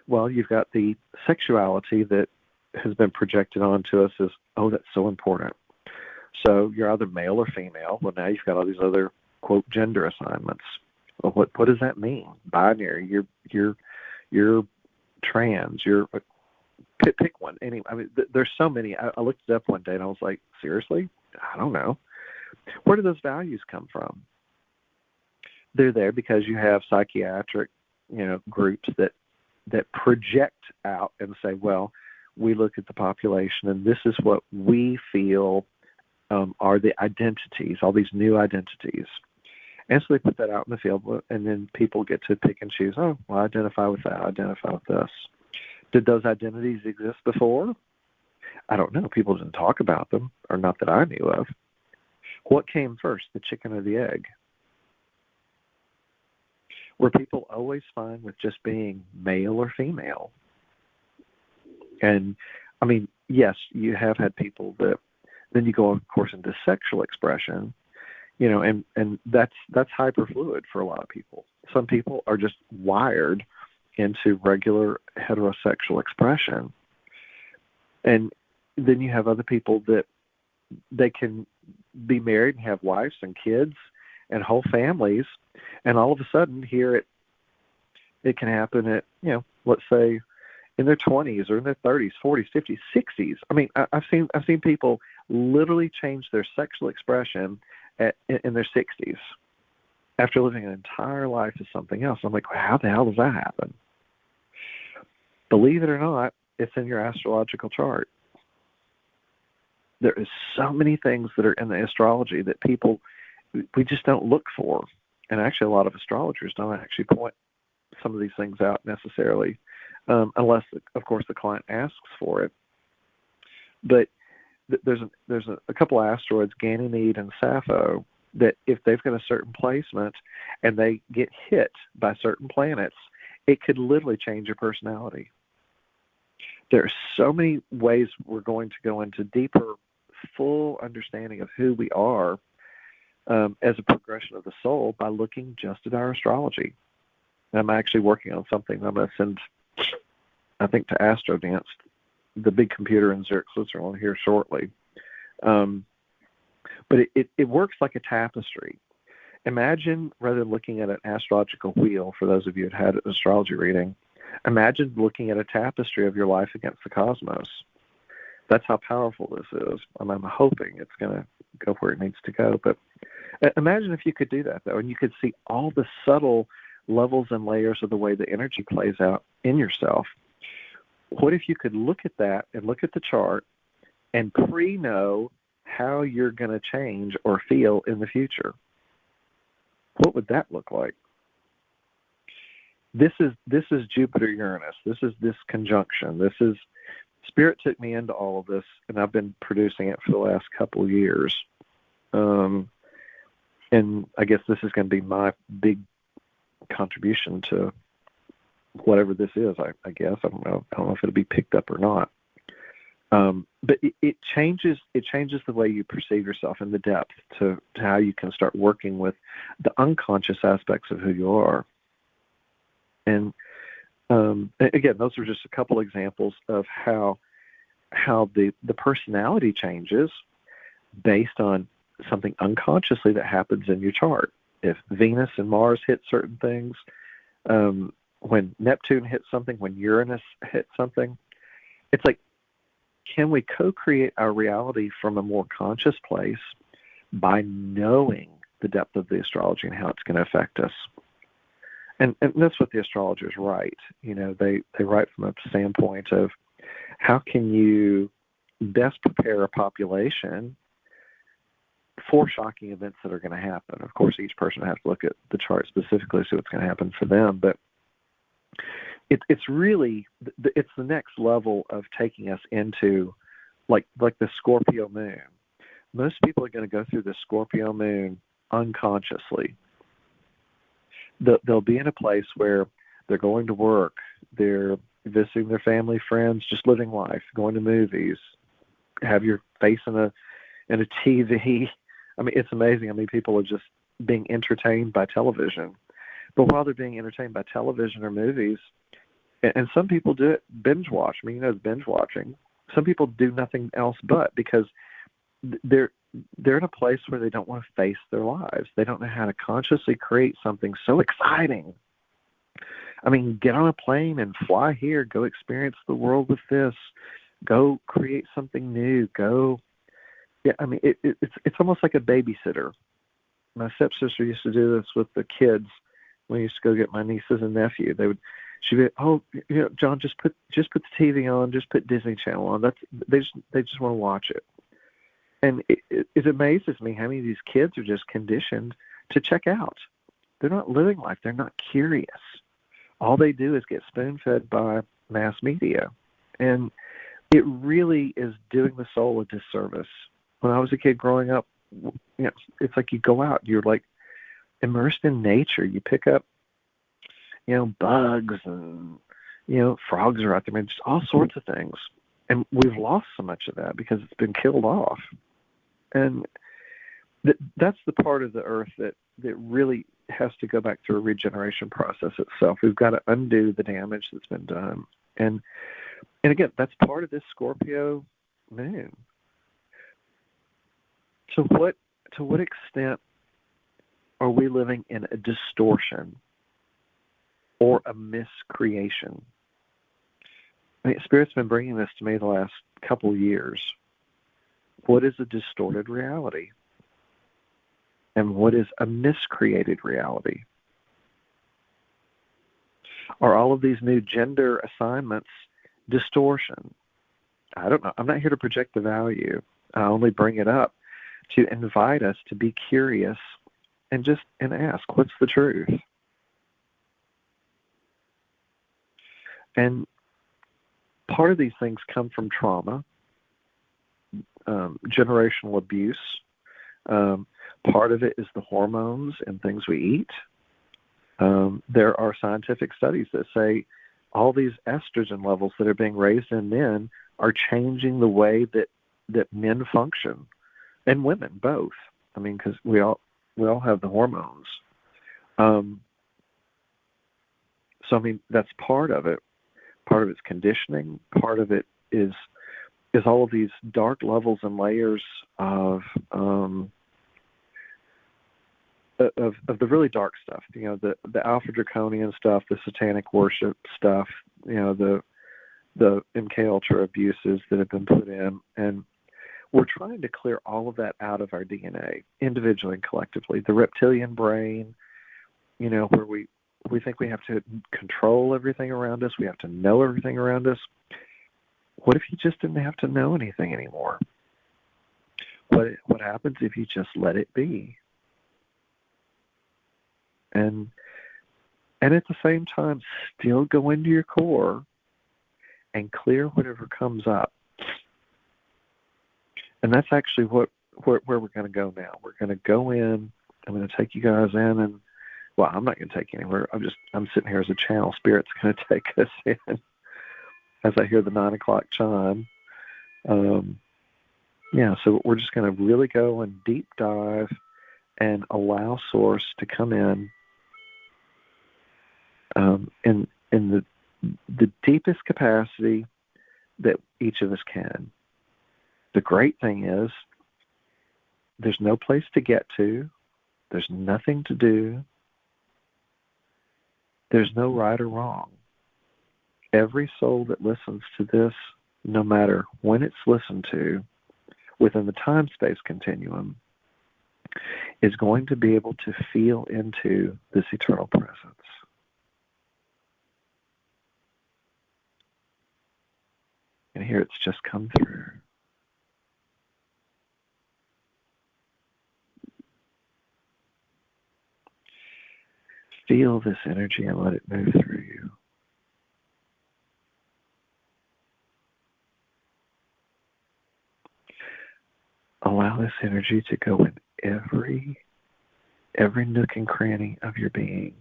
Well, you've got the sexuality that has been projected onto us as, oh, that's so important. So you're either male or female. Well, now you've got all these other, quote, gender assignments. Well, what does that mean? Binary. You're trans. You're pick one. Anyway, there's so many. I looked it up one day and I was like, seriously? I don't know. Where do those values come from? They're there because you have psychiatric, groups that project out and say, well, we look at the population and this is what we feel are the identities, all these new identities. And so they put that out in the field, and then people get to pick and choose, oh, well, I identify with that, I identify with this. Did those identities exist before? I don't know. People didn't talk about them, or not that I knew of. What came first, the chicken or the egg? Were people always fine with just being male or female? And I mean, yes, you have had people that then you go, of course, into sexual expression, and that's hyperfluid for a lot of people. Some people are just wired into regular heterosexual expression. And then you have other people that they can be married and have wives and kids and whole families, and all of a sudden here it can happen at, let's say in their 20s or in their 30s, 40s, 50s, 60s. I mean, I've seen people literally change their sexual expression in their 60s after living an entire life as something else. I'm like, well, how the hell does that happen? Believe it or not, it's in your astrological chart. There is so many things that are in the astrology that we just don't look for. And actually, a lot of astrologers don't actually point some of these things out necessarily, unless, of course, the client asks for it. But there's a couple of asteroids, Ganymede and Sappho, that if they've got a certain placement and they get hit by certain planets, it could literally change your personality. There are so many ways we're going to go into deeper, full understanding of who we are as a progression of the soul by looking just at our astrology. And I'm actually working on something I'm going to send, I think, to AstroDance, the big computer in Zurich, Switzerland, here shortly. But it works like a tapestry. Imagine, rather than looking at an astrological wheel, for those of you who had an astrology reading, imagine looking at a tapestry of your life against the cosmos. That's how powerful this is. I'm hoping it's going to go where it needs to go. But imagine if you could do that, though, and you could see all the subtle levels and layers of the way the energy plays out in yourself. What if you could look at that and look at the chart and pre-know how you're going to change or feel in the future? What would that look like? This is Jupiter-Uranus. This is this conjunction. Spirit took me into all of this, and I've been producing it for the last couple of years. And I guess this is going to be my big contribution to whatever this is. I guess I don't know if it'll be picked up or not. But it changes the way you perceive yourself in the depth to how you can start working with the unconscious aspects of who you are. And again, those are just a couple examples of how the personality changes based on something unconsciously that happens in your chart. If Venus and Mars hit certain things, when Neptune hits something, when Uranus hits something, it's like, can we co-create our reality from a more conscious place by knowing the depth of the astrology and how it's going to affect us? And that's what the astrologers write. They write from a standpoint of how can you best prepare a population for shocking events that are going to happen. Of course, each person has to look at the chart specifically, see what's going to happen for them. But it's really the next level of taking us into like the Scorpio moon. Most people are going to go through the Scorpio moon unconsciously. They'll be in a place where they're going to work, they're visiting their family, friends, just living life, going to movies, have your face in a TV. I mean, it's amazing how many people are just being entertained by television. But while they're being entertained by television or movies, and some people do it binge watch. I mean, binge watching. Some people do nothing else but because they're in a place where they don't want to face their lives. They don't know how to consciously create something so exciting. I mean, get on a plane and fly here. Go experience the world with this. Go create something new. Yeah, I mean, it's almost like a babysitter. My stepsister used to do this with the kids when I used to go get my nieces and nephew. She'd be, John, just put the TV on, just put Disney Channel on. They just want to watch it. And it amazes me how many of these kids are just conditioned to check out. They're not living life. They're not curious. All they do is get spoon-fed by mass media. And it really is doing the soul a disservice. When I was a kid growing up, it's like you go out, you're like immersed in nature. You pick up bugs and, frogs are out there, just all sorts of things. And we've lost so much of that because it's been killed off. And that's the part of the earth that really has to go back through a regeneration process itself. We've got to undo the damage that's been done. And again, that's part of this Scorpio moon. To what extent are we living in a distortion or a miscreation? I mean, Spirit's been bringing this to me the last couple of years. What is a distorted reality? And what is a miscreated reality? Are all of these new gender assignments distortion? I don't know. I'm not here to project the value. I only bring it up to invite us to be curious and ask, what's the truth? And part of these things come from trauma, generational abuse. Part of it is the hormones and things we eat. There are scientific studies that say all these estrogen levels that are being raised in men are changing the way that men function, and women both. I mean, because we all have the hormones. So I mean, that's part of it. Part of it's conditioning. Part of it is all of these dark levels and layers of the really dark stuff, the alpha draconian stuff, the satanic worship stuff, the MK Ultra abuses that have been put in, and we're trying to clear all of that out of our DNA, individually and collectively. The reptilian brain, where we think we have to control everything around us, we have to know everything around us. What if you just didn't have to know anything anymore? What happens if you just let it be? And at the same time, still go into your core and clear whatever comes up. And that's actually where we're going to go now. We're going to go in. I'm going to take you guys in, and well, I'm not going to take you anywhere. I'm sitting here as a channel. Spirit's going to take us in as I hear the 9:00 chime. So we're just going to really go and deep dive and allow Source to come in the deepest capacity that each of us can. The great thing is there's no place to get to. There's nothing to do. There's no right or wrong. Every soul that listens to this, no matter when it's listened to, within the time-space continuum, is going to be able to feel into this eternal presence. And here it's just come through. Feel this energy and let it move through you. Allow this energy to go in every nook and cranny of your being.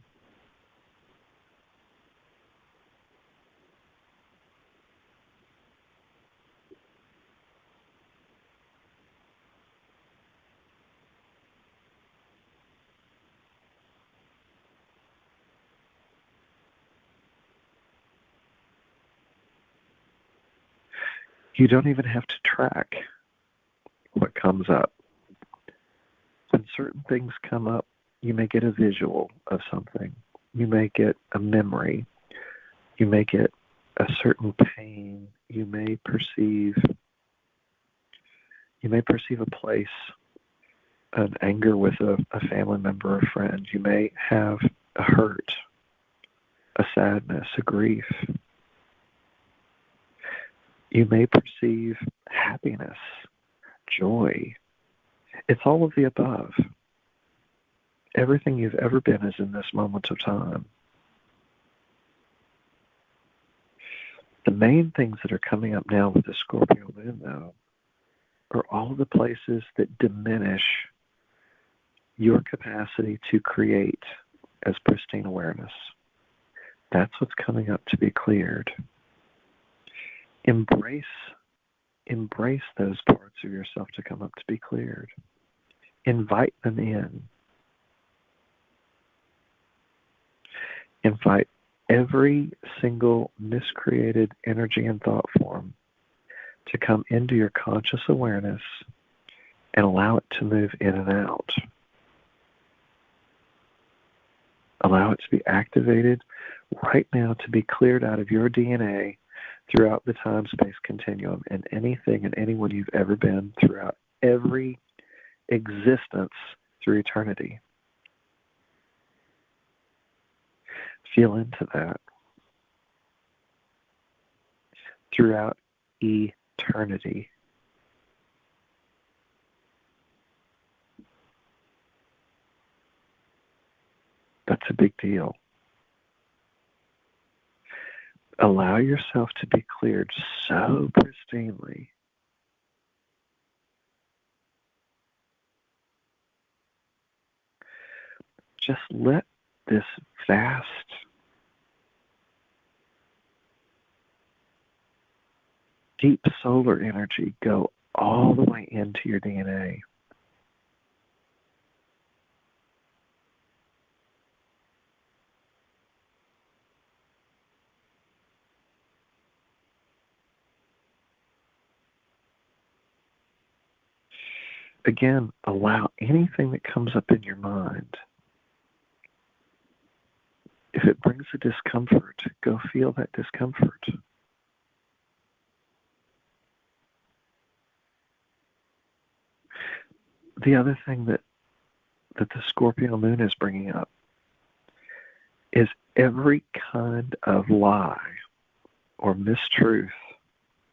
You don't even have to track what comes up. When certain things come up, you may get a visual of something. You may get a memory. You may get a certain pain. You may perceive a place, an anger with a family member or friend. You may have a hurt, a sadness, a grief. You may perceive happiness, joy. It's all of the above. Everything you've ever been is in this moment of time. The main things that are coming up now with the Scorpio moon, though, are all the places that diminish your capacity to create as pristine awareness. That's what's coming up to be cleared. Embrace those parts of yourself to come up to be cleared. Invite them in. Invite every single miscreated energy and thought form to come into your conscious awareness and allow it to move in and out. Allow it to be activated right now, to be cleared out of your DNA throughout the time-space continuum and anything and anyone you've ever been throughout every existence through eternity. Feel into that. Throughout eternity. That's a big deal. Allow yourself to be cleared so pristinely. Just let this vast, deep solar energy go all the way into your DNA. Again, allow anything that comes up in your mind. If it brings a discomfort, go feel that discomfort. The other thing that the Scorpio moon is bringing up is every kind of lie or mistruth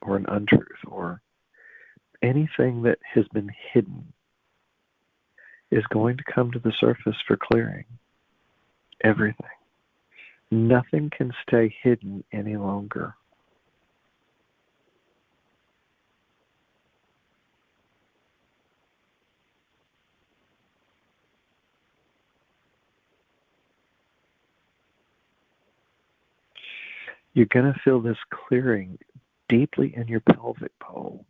or an untruth or anything that has been hidden is going to come to the surface for clearing. Everything. Nothing can stay hidden any longer. You're going to feel this clearing deeply in your pelvic bowl.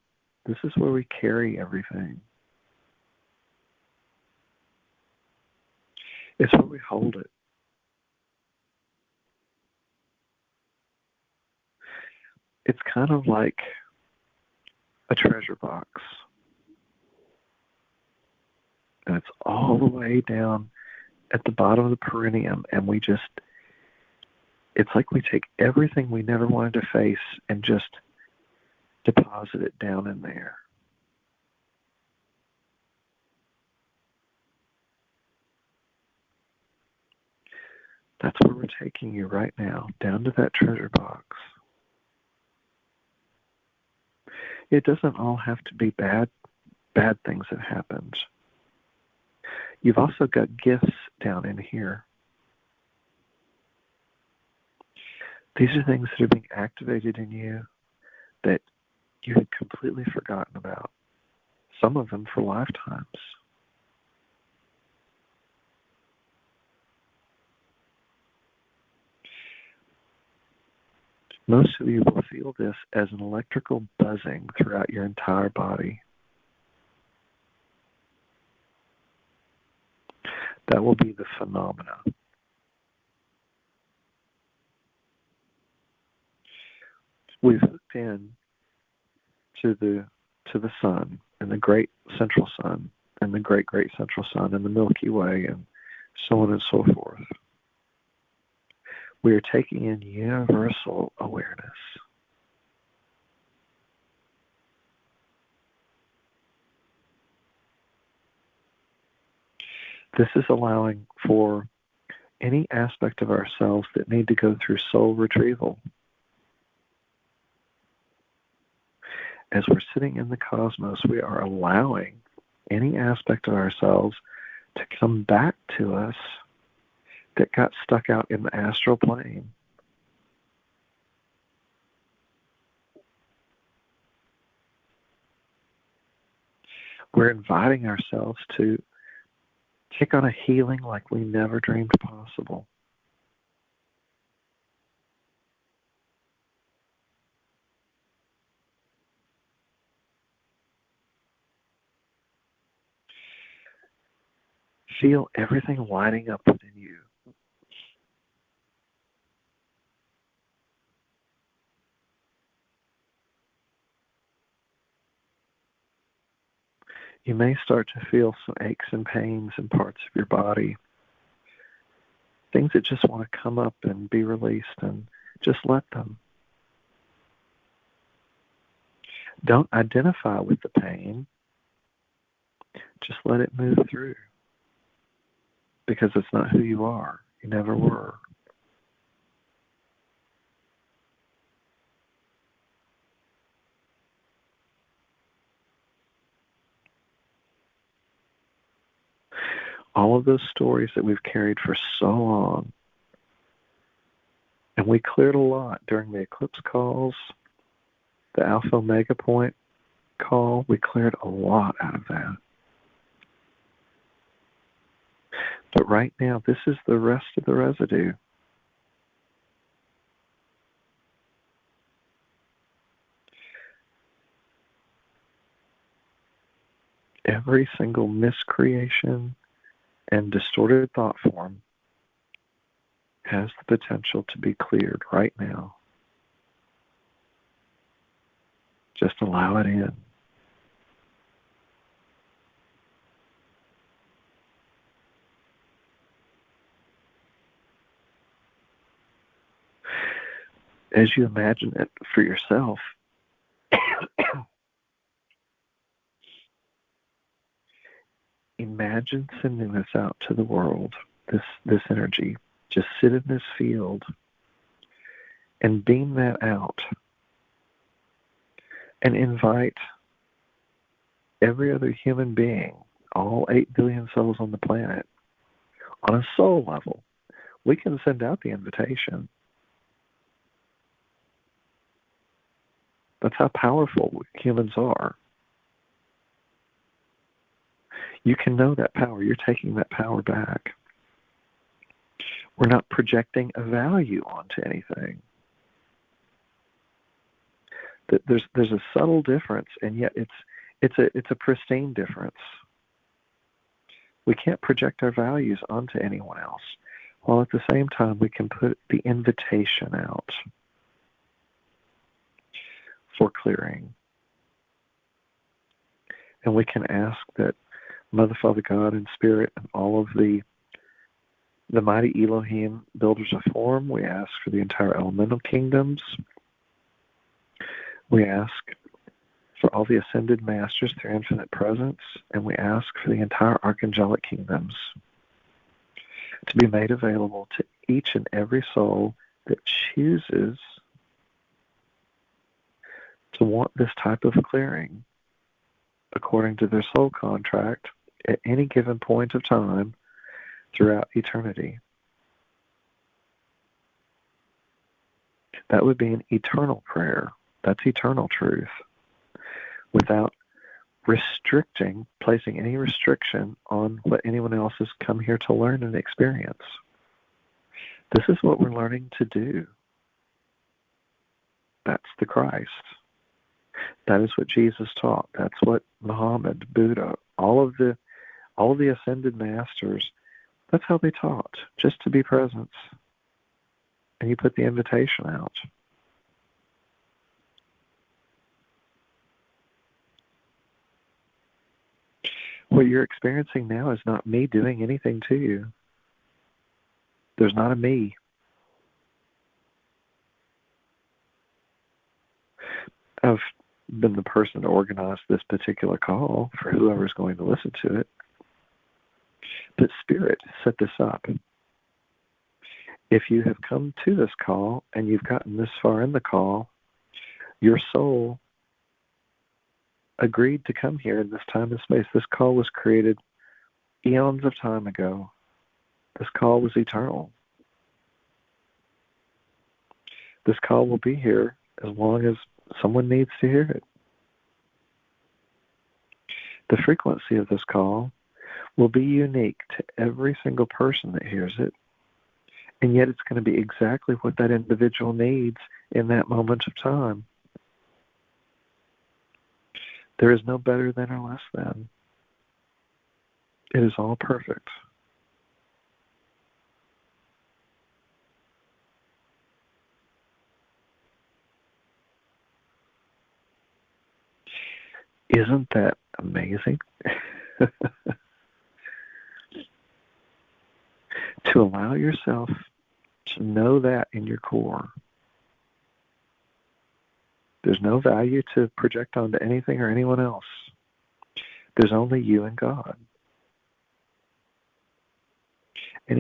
This is where we carry everything. It's where we hold it. It's kind of like a treasure box. And it's all the way down at the bottom of the perineum, and it's like we take everything we never wanted to face and just deposit it down in there. That's where we're taking you right now, down to that treasure box. It doesn't all have to be bad things that happened. You've also got gifts down in here. These are things that are being activated in you that you had completely forgotten about. Some of them for lifetimes. Most of you will feel this as an electrical buzzing throughout your entire body. That will be the phenomena. We've hooked in to the sun and the great central sun and the great central sun and the Milky Way and so on and so forth. We are taking in universal awareness. This is allowing for any aspect of ourselves that need to go through soul retrieval. As we're sitting in the cosmos, we are allowing any aspect of ourselves to come back to us that got stuck out in the astral plane. We're inviting ourselves to take on a healing like we never dreamed possible. feel everything lighting up within you. You may start to feel some aches and pains in parts of your body, things that just want to come up and be released, and just let them. Don't identify with the pain. Just let it move through, because it's not who you are. You never were. All of those stories that we've carried for so long, and we cleared a lot during the Eclipse calls, the Alpha Omega Point call, we cleared a lot out of that. But right now, this is the rest of the residue. Every single miscreation and distorted thought form has the potential to be cleared right now. Just allow it in. As you imagine it for yourself, imagine sending this out to the world, this energy. Just sit in this field and beam that out and invite every other human being, all 8 billion souls on the planet, on a soul level. We can send out the invitation. That's how powerful humans are. You can know that power. You're taking that power back. We're not projecting a value onto anything. There's a subtle difference, and yet it's a pristine difference. We can't project our values onto anyone else, while at the same time we can put the invitation out for clearing. And we can ask that Mother, Father, God, and Spirit, and all of the mighty Elohim, builders of form, we ask for the entire elemental kingdoms. We ask for all the ascended masters, their infinite presence, and we ask for the entire archangelic kingdoms to be made available to each and every soul that chooses to want this type of clearing according to their soul contract at any given point of time throughout eternity. That would be an eternal prayer. That's eternal truth. Without placing any restriction on what anyone else has come here to learn and experience. This is what we're learning to do. That's the Christ. That is what Jesus taught. That's what Muhammad, Buddha, all of the ascended masters, that's how they taught, just to be present. And you put the invitation out. What you're experiencing now is not me doing anything to you. There's not a me. I've been the person to organize this particular call for whoever's going to listen to it. But Spirit set this up. If you have come to this call and you've gotten this far in the call, your soul agreed to come here in this time and space. This call was created eons of time ago. This call was eternal. This call will be here as long as someone needs to hear it. The frequency of this call will be unique to every single person that hears it, and yet it's going to be exactly what that individual needs in that moment of time. There is no better than or less than. It is all perfect. Isn't that amazing? To allow yourself to know that in your core. There's no value to project onto anything or anyone else. There's only you and God. And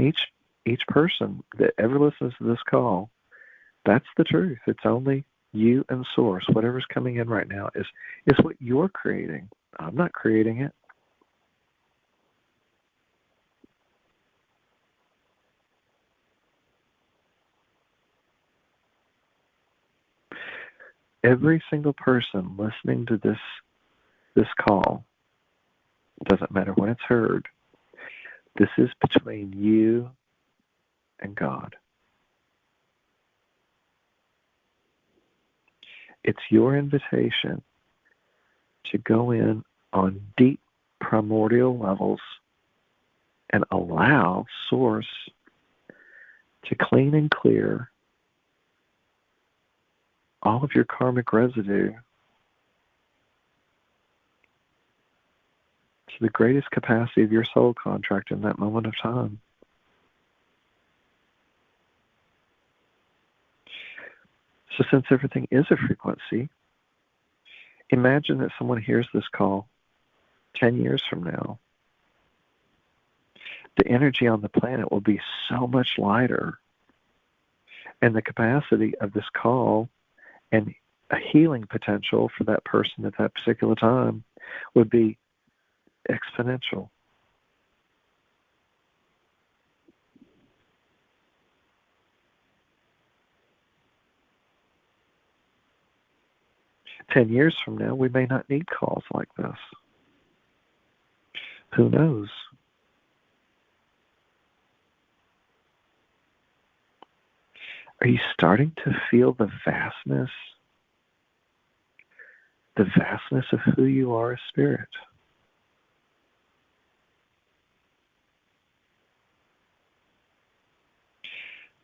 each person that ever listens to this call, that's the truth. It's only you and Source. Whatever's coming in right now is what you're creating. I'm not creating it. Every single person listening to this call, doesn't matter when it's heard, this is between you and God. It's your invitation to go in on deep primordial levels and allow Source to clean and clear all of your karmic residue to the greatest capacity of your soul contract in that moment of time. So since everything is a frequency, imagine that someone hears this call 10 years from now. The energy on the planet will be so much lighter, and the capacity of this call and a healing potential for that person at that particular time would be exponential. "10 years from now, we may not need calls like this. Who knows?" Are you starting to feel the vastness of who you are as spirit?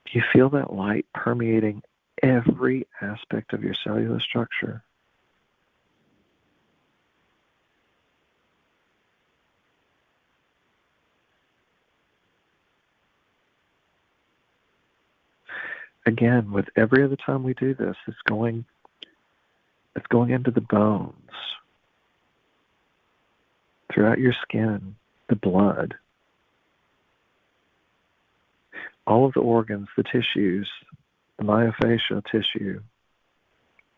Do you feel that light permeating every aspect of your cellular structure? Again, with every other time we do this, it's going into the bones, throughout your skin, the blood, all of the organs, the tissues, the myofascial tissue,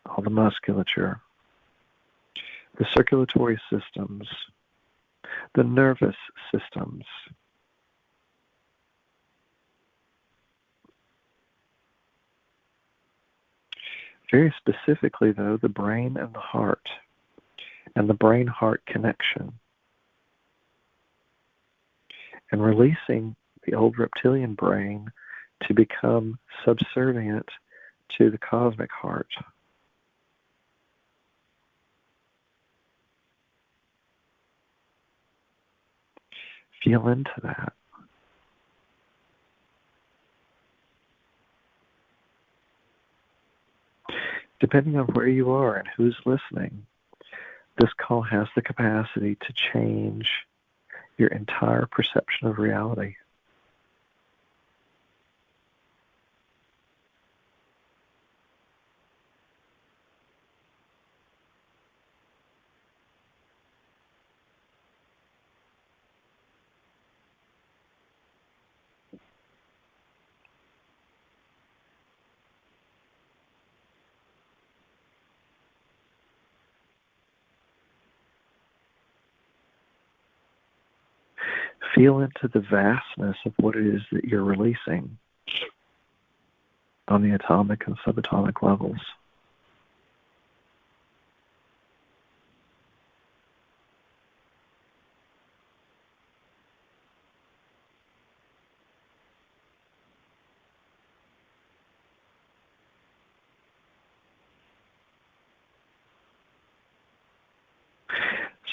all the musculature, the circulatory systems, the nervous systems. Very specifically, though, the brain and the heart, and the brain-heart connection, and releasing the old reptilian brain to become subservient to the cosmic heart. Feel into that. Depending on where you are and who's listening, this call has the capacity to change your entire perception of reality. Feel into the vastness of what it is that you're releasing on the atomic and subatomic levels.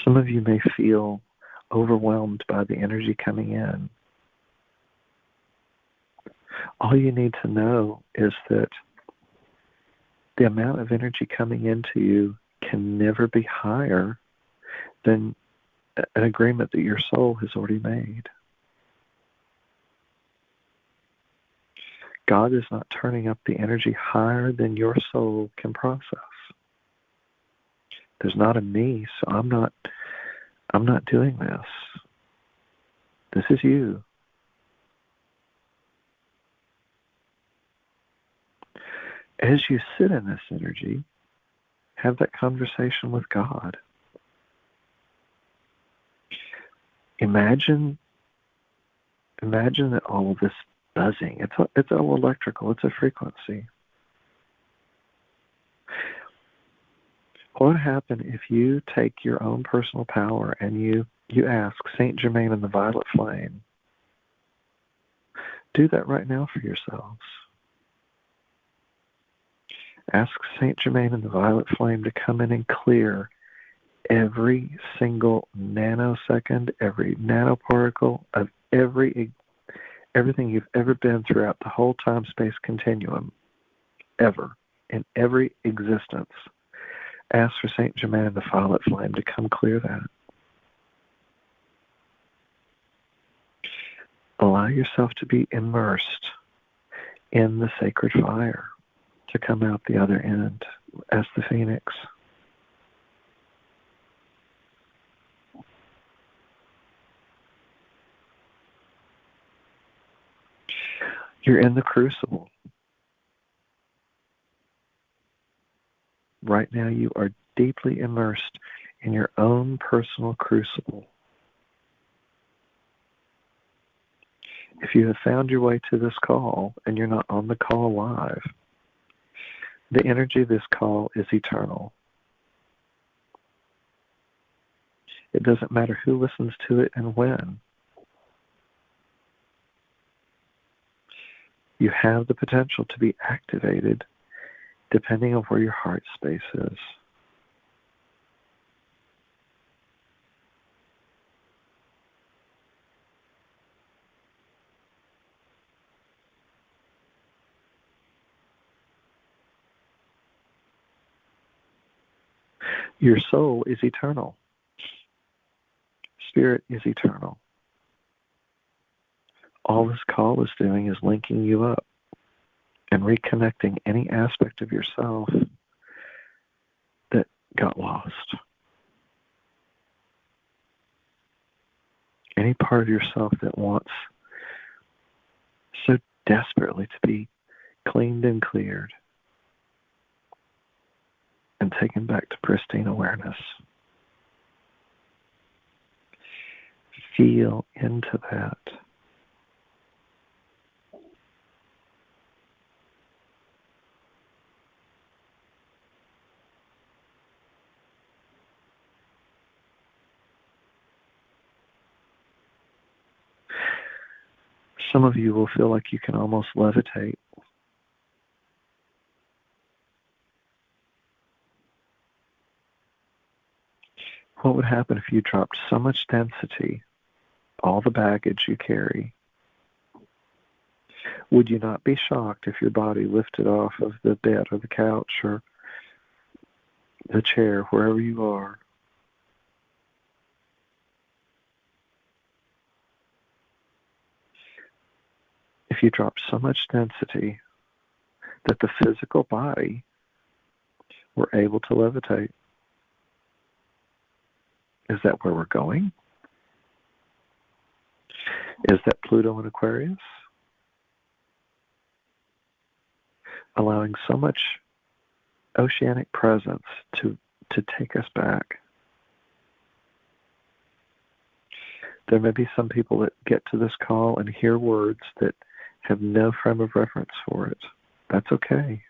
Some of you may feel overwhelmed by the energy coming in. All you need to know is that the amount of energy coming into you can never be higher than an agreement that your soul has already made. God is not turning up the energy higher than your soul can process. There's not a me, so I'm not doing this. This is you. As you sit in this energy, have that conversation with God. Imagine that all of this buzzing, it's all electrical, it's a frequency. What would happen if you take your own personal power and you ask Saint Germain and the Violet Flame? Do that right now for yourselves. Ask Saint Germain and the Violet Flame to come in and clear every single nanosecond, every nanoparticle of everything you've ever been throughout the whole time-space continuum, ever, in every existence. Ask for Saint Germain and the Violet Flame to come clear that. Allow yourself to be immersed in the sacred fire to come out the other end as the phoenix. You're in the crucible. Right now you are deeply immersed in your own personal crucible. If you have found your way to this call and you're not on the call live, the energy of this call is eternal. It doesn't matter who listens to it and when. You have the potential to be activated depending on where your heart space is. Your soul is eternal. Spirit is eternal. All this call is doing is linking you up and reconnecting any aspect of yourself that got lost. Any part of yourself that wants so desperately to be cleaned and cleared and taken back to pristine awareness. Feel into that. Some of you will feel like you can almost levitate. What would happen if you dropped so much density, all the baggage you carry? Would you not be shocked if your body lifted off of the bed or the couch or the chair, wherever you are? If you dropped so much density that the physical body were able to levitate. Is that where we're going? Is that Pluto in Aquarius? Allowing so much oceanic presence to take us back. There may be some people that get to this call and hear words that have no frame of reference for it. That's okay.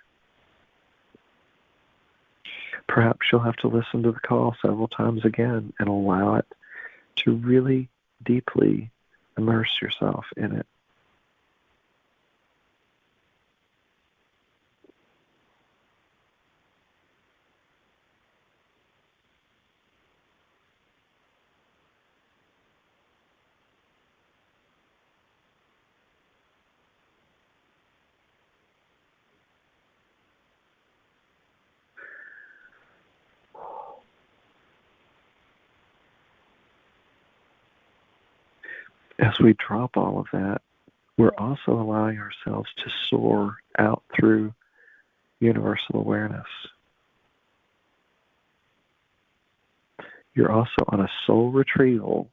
Perhaps you'll have to listen to the call several times again and allow it to really deeply immerse yourself in it. as we drop all of that, we're also allowing ourselves to soar out through universal awareness. You're also on a soul retrieval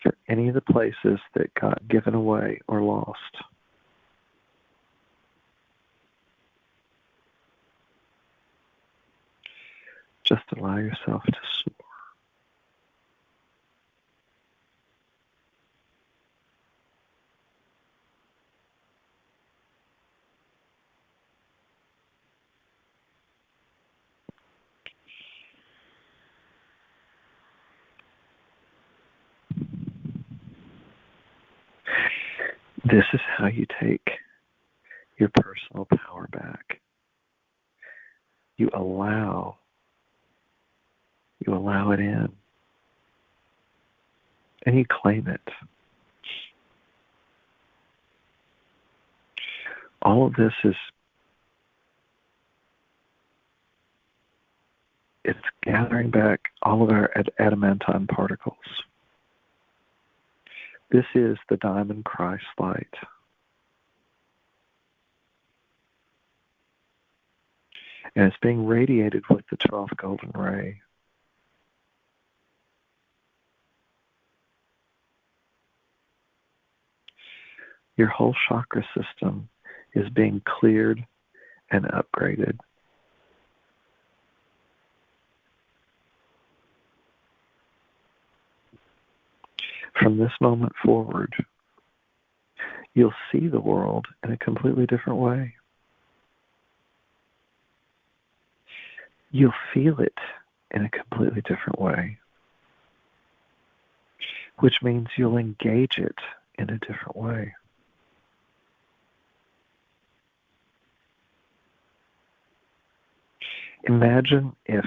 for any of the places that got given away or lost. Just allow yourself to soar. This is how you take your personal power back. You allow it in, and you claim it. All of this it's gathering back all of our adamantine particles. This is the diamond Christ light. And it's being radiated with the 12th golden ray. Your whole chakra system is being cleared and upgraded. From this moment forward, you'll see the world in a completely different way. You'll feel it in a completely different way, which means you'll engage it in a different way. Imagine if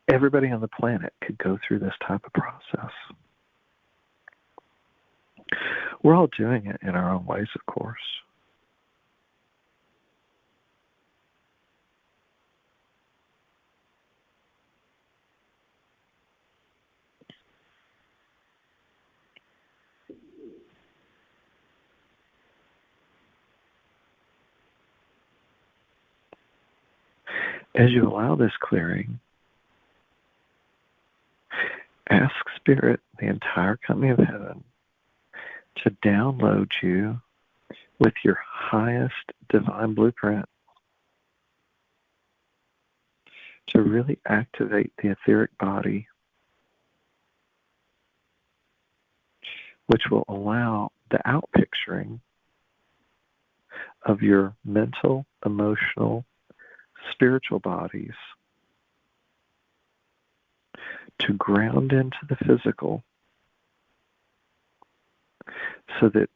everybody on the planet could go through this type of process. We're all doing it in our own ways, of course. As you allow this clearing, ask Spirit, the entire company of heaven, to download you with your highest divine blueprint, to really activate the etheric body, which will allow the outpicturing of your mental, emotional, spiritual bodies to ground into the physical, so that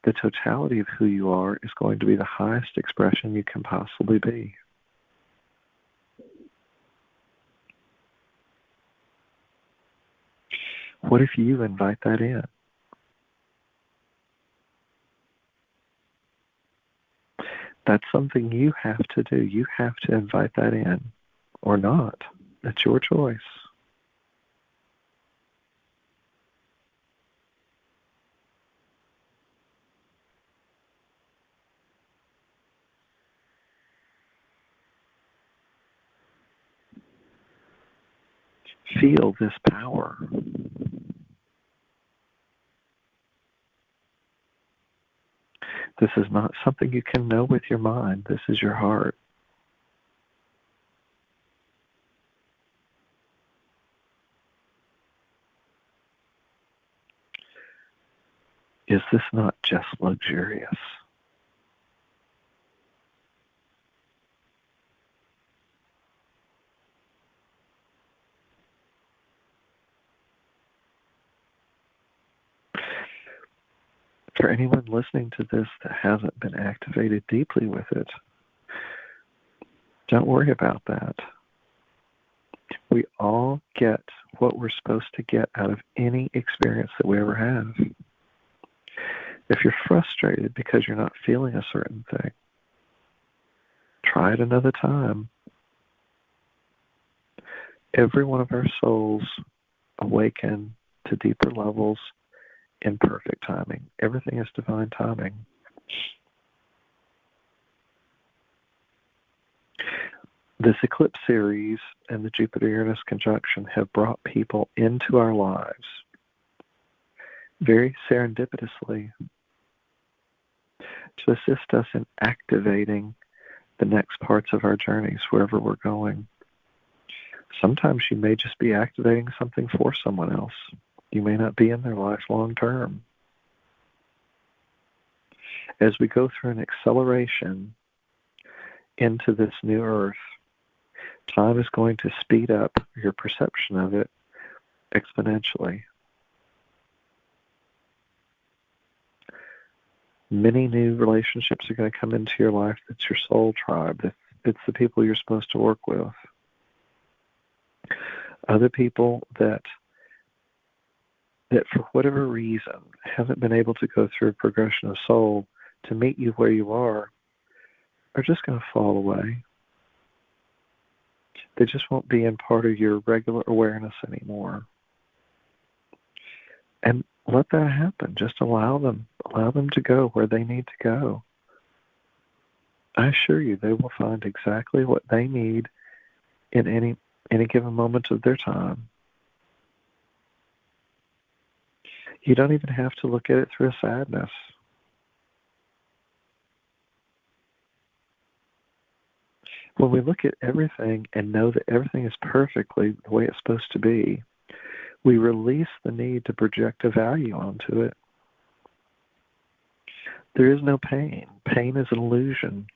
the totality of who you are is going to be the highest expression you can possibly be. What if you invite that in? That's something you have to do. You have to invite that in, or not. That's your choice. Feel this power. This is not something you can know with your mind. This is your heart. Is this not just luxurious? For anyone listening to this that hasn't been activated deeply with it, don't worry about that. We all get what we're supposed to get out of any experience that we ever have. If you're frustrated because you're not feeling a certain thing, try it another time. Every one of our souls awaken to deeper levels in perfect timing. Everything is divine timing. This eclipse series and the Jupiter-Uranus conjunction have brought people into our lives very serendipitously to assist us in activating the next parts of our journeys wherever we're going. Sometimes you may just be activating something for someone else. You may not be in their life long term. As we go through an acceleration into this new earth, time is going to speed up your perception of it exponentially. Many new relationships are going to come into your life. That's your soul tribe. It's the people you're supposed to work with. Other people that for whatever reason haven't been able to go through a progression of soul to meet you where you are just going to fall away. They just won't be in part of your regular awareness anymore. And let that happen. Just allow them to go where they need to go. I assure you they will find exactly what they need in any given moment of their time. You don't even have to look at it through a sadness. When we look at everything and know that everything is perfectly the way it's supposed to be, we release the need to project a value onto it. There is no pain. Pain is an illusion.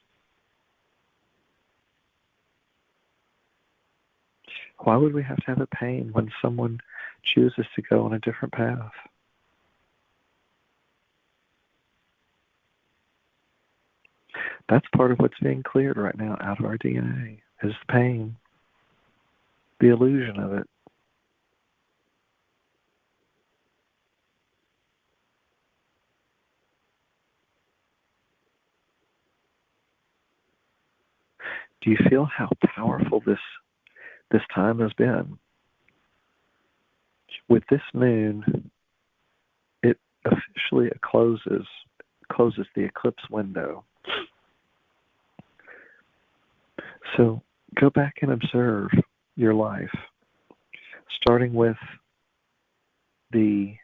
Why would we have to have a pain when someone chooses to go on a different path? That's part of what's being cleared right now out of our DNA, is the pain, the illusion of it. Do you feel how powerful this time has been? With this moon, it officially closes the eclipse window. So go back and observe your life, starting with the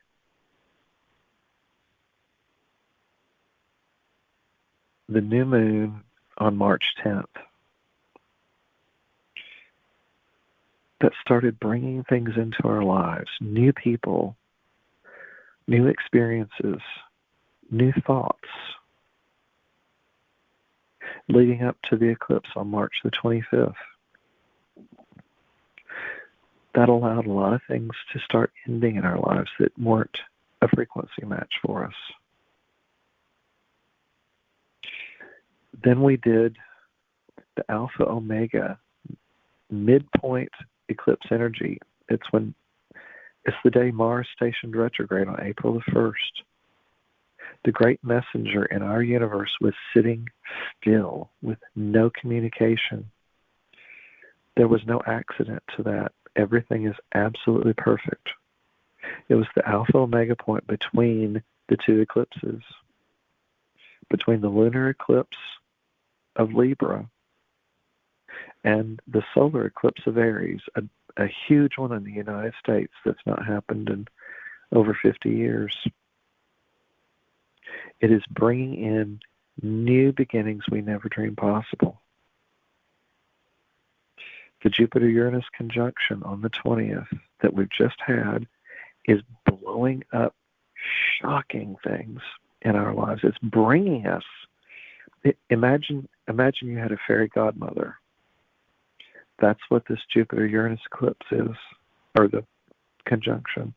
new moon on March 10th. That started bringing things into our lives, new people, new experiences, new thoughts, leading up to the eclipse on March the 25th. That allowed a lot of things to start ending in our lives that weren't a frequency match for us. Then we did the Alpha Omega midpoint eclipse energy. It's the day Mars stationed retrograde on April the 1st. The great messenger in our universe was sitting still with no communication. There was no accident to that. Everything is absolutely perfect. It was the Alpha Omega point between the two eclipses, between the lunar eclipse of Libra and the solar eclipse of Aries, a huge one in the United States that's not happened in over 50 years. It is bringing in new beginnings we never dreamed possible. The Jupiter-Uranus conjunction on the 20th that we've just had is blowing up shocking things in our lives. It's bringing us. Imagine you had a fairy godmother. That's what this Jupiter-Uranus eclipse is, or the conjunction.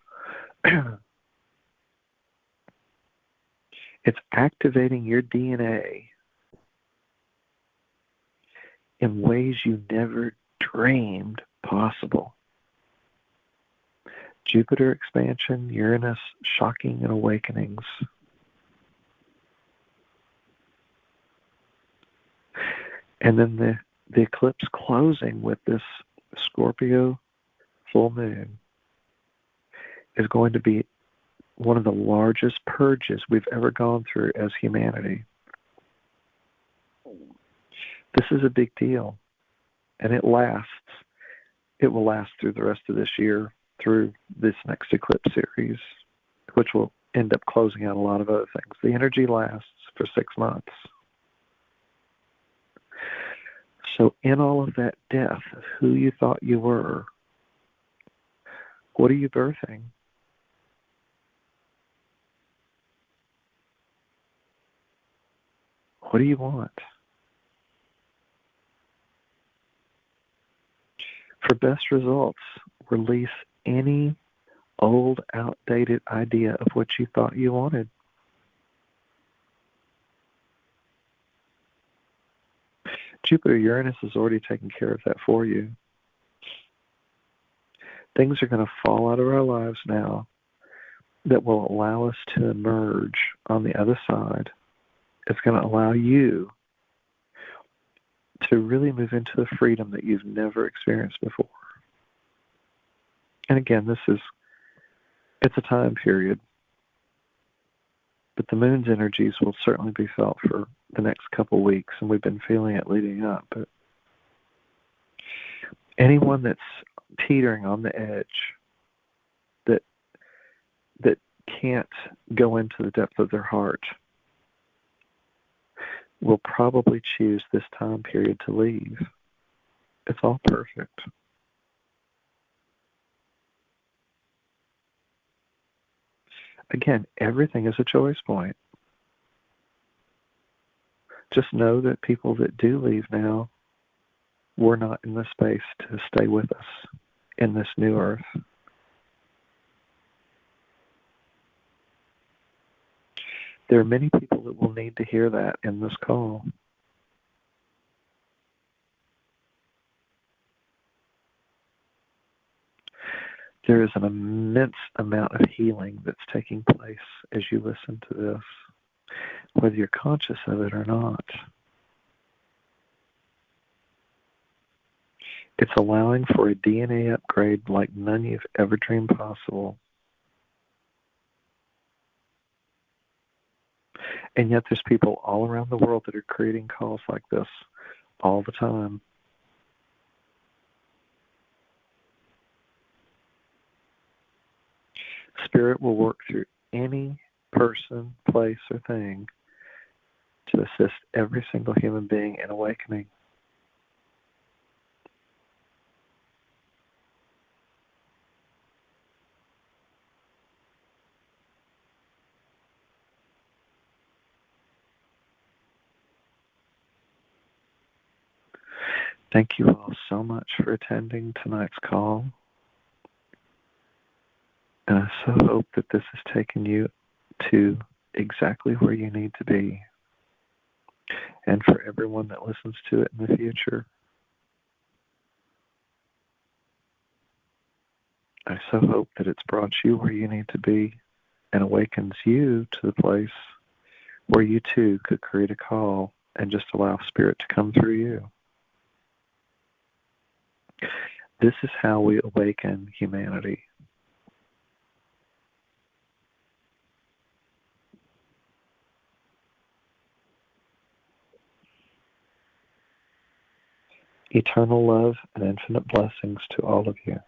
It's activating your DNA in ways you never dreamed possible. Jupiter expansion, Uranus shocking and awakenings. And then the eclipse closing with this Scorpio full moon is going to be one of the largest purges we've ever gone through as humanity. This is a big deal, and it lasts. It will last through the rest of this year, through this next eclipse series, which will end up closing out a lot of other things. The energy lasts for 6 months. So in all of that death of who you thought you were, what are you birthing? What do you want? For best results, release any old, outdated idea of what you thought you wanted. Jupiter Uranus is already taking care of that for you. Things are going to fall out of our lives now that will allow us to emerge on the other side. It's going to allow you to really move into a freedom that you've never experienced before. And again, it's a time period, but the moon's energies will certainly be felt for the next couple weeks, and we've been feeling it leading up. But anyone that's teetering on the edge, that can't go into the depth of their heart, will probably choose this time period to leave. It's all perfect. Again, everything is a choice point. Just know that people that do leave now were not in the space to stay with us in this new earth. There are many people that will need to hear that in this call. There is an immense amount of healing that's taking place as you listen to this, whether you're conscious of it or not. It's allowing for a DNA upgrade like none you've ever dreamed possible. And yet there's people all around the world that are creating calls like this all the time. Spirit will work through any person, place, or thing to assist every single human being in awakening. Thank you all so much for attending tonight's call. And I so hope that this has taken you to exactly where you need to be. And for everyone that listens to it in the future, I so hope that it's brought you where you need to be and awakens you to the place where you too could create a call and just allow Spirit to come through you. This is how we awaken humanity. Eternal love and infinite blessings to all of you.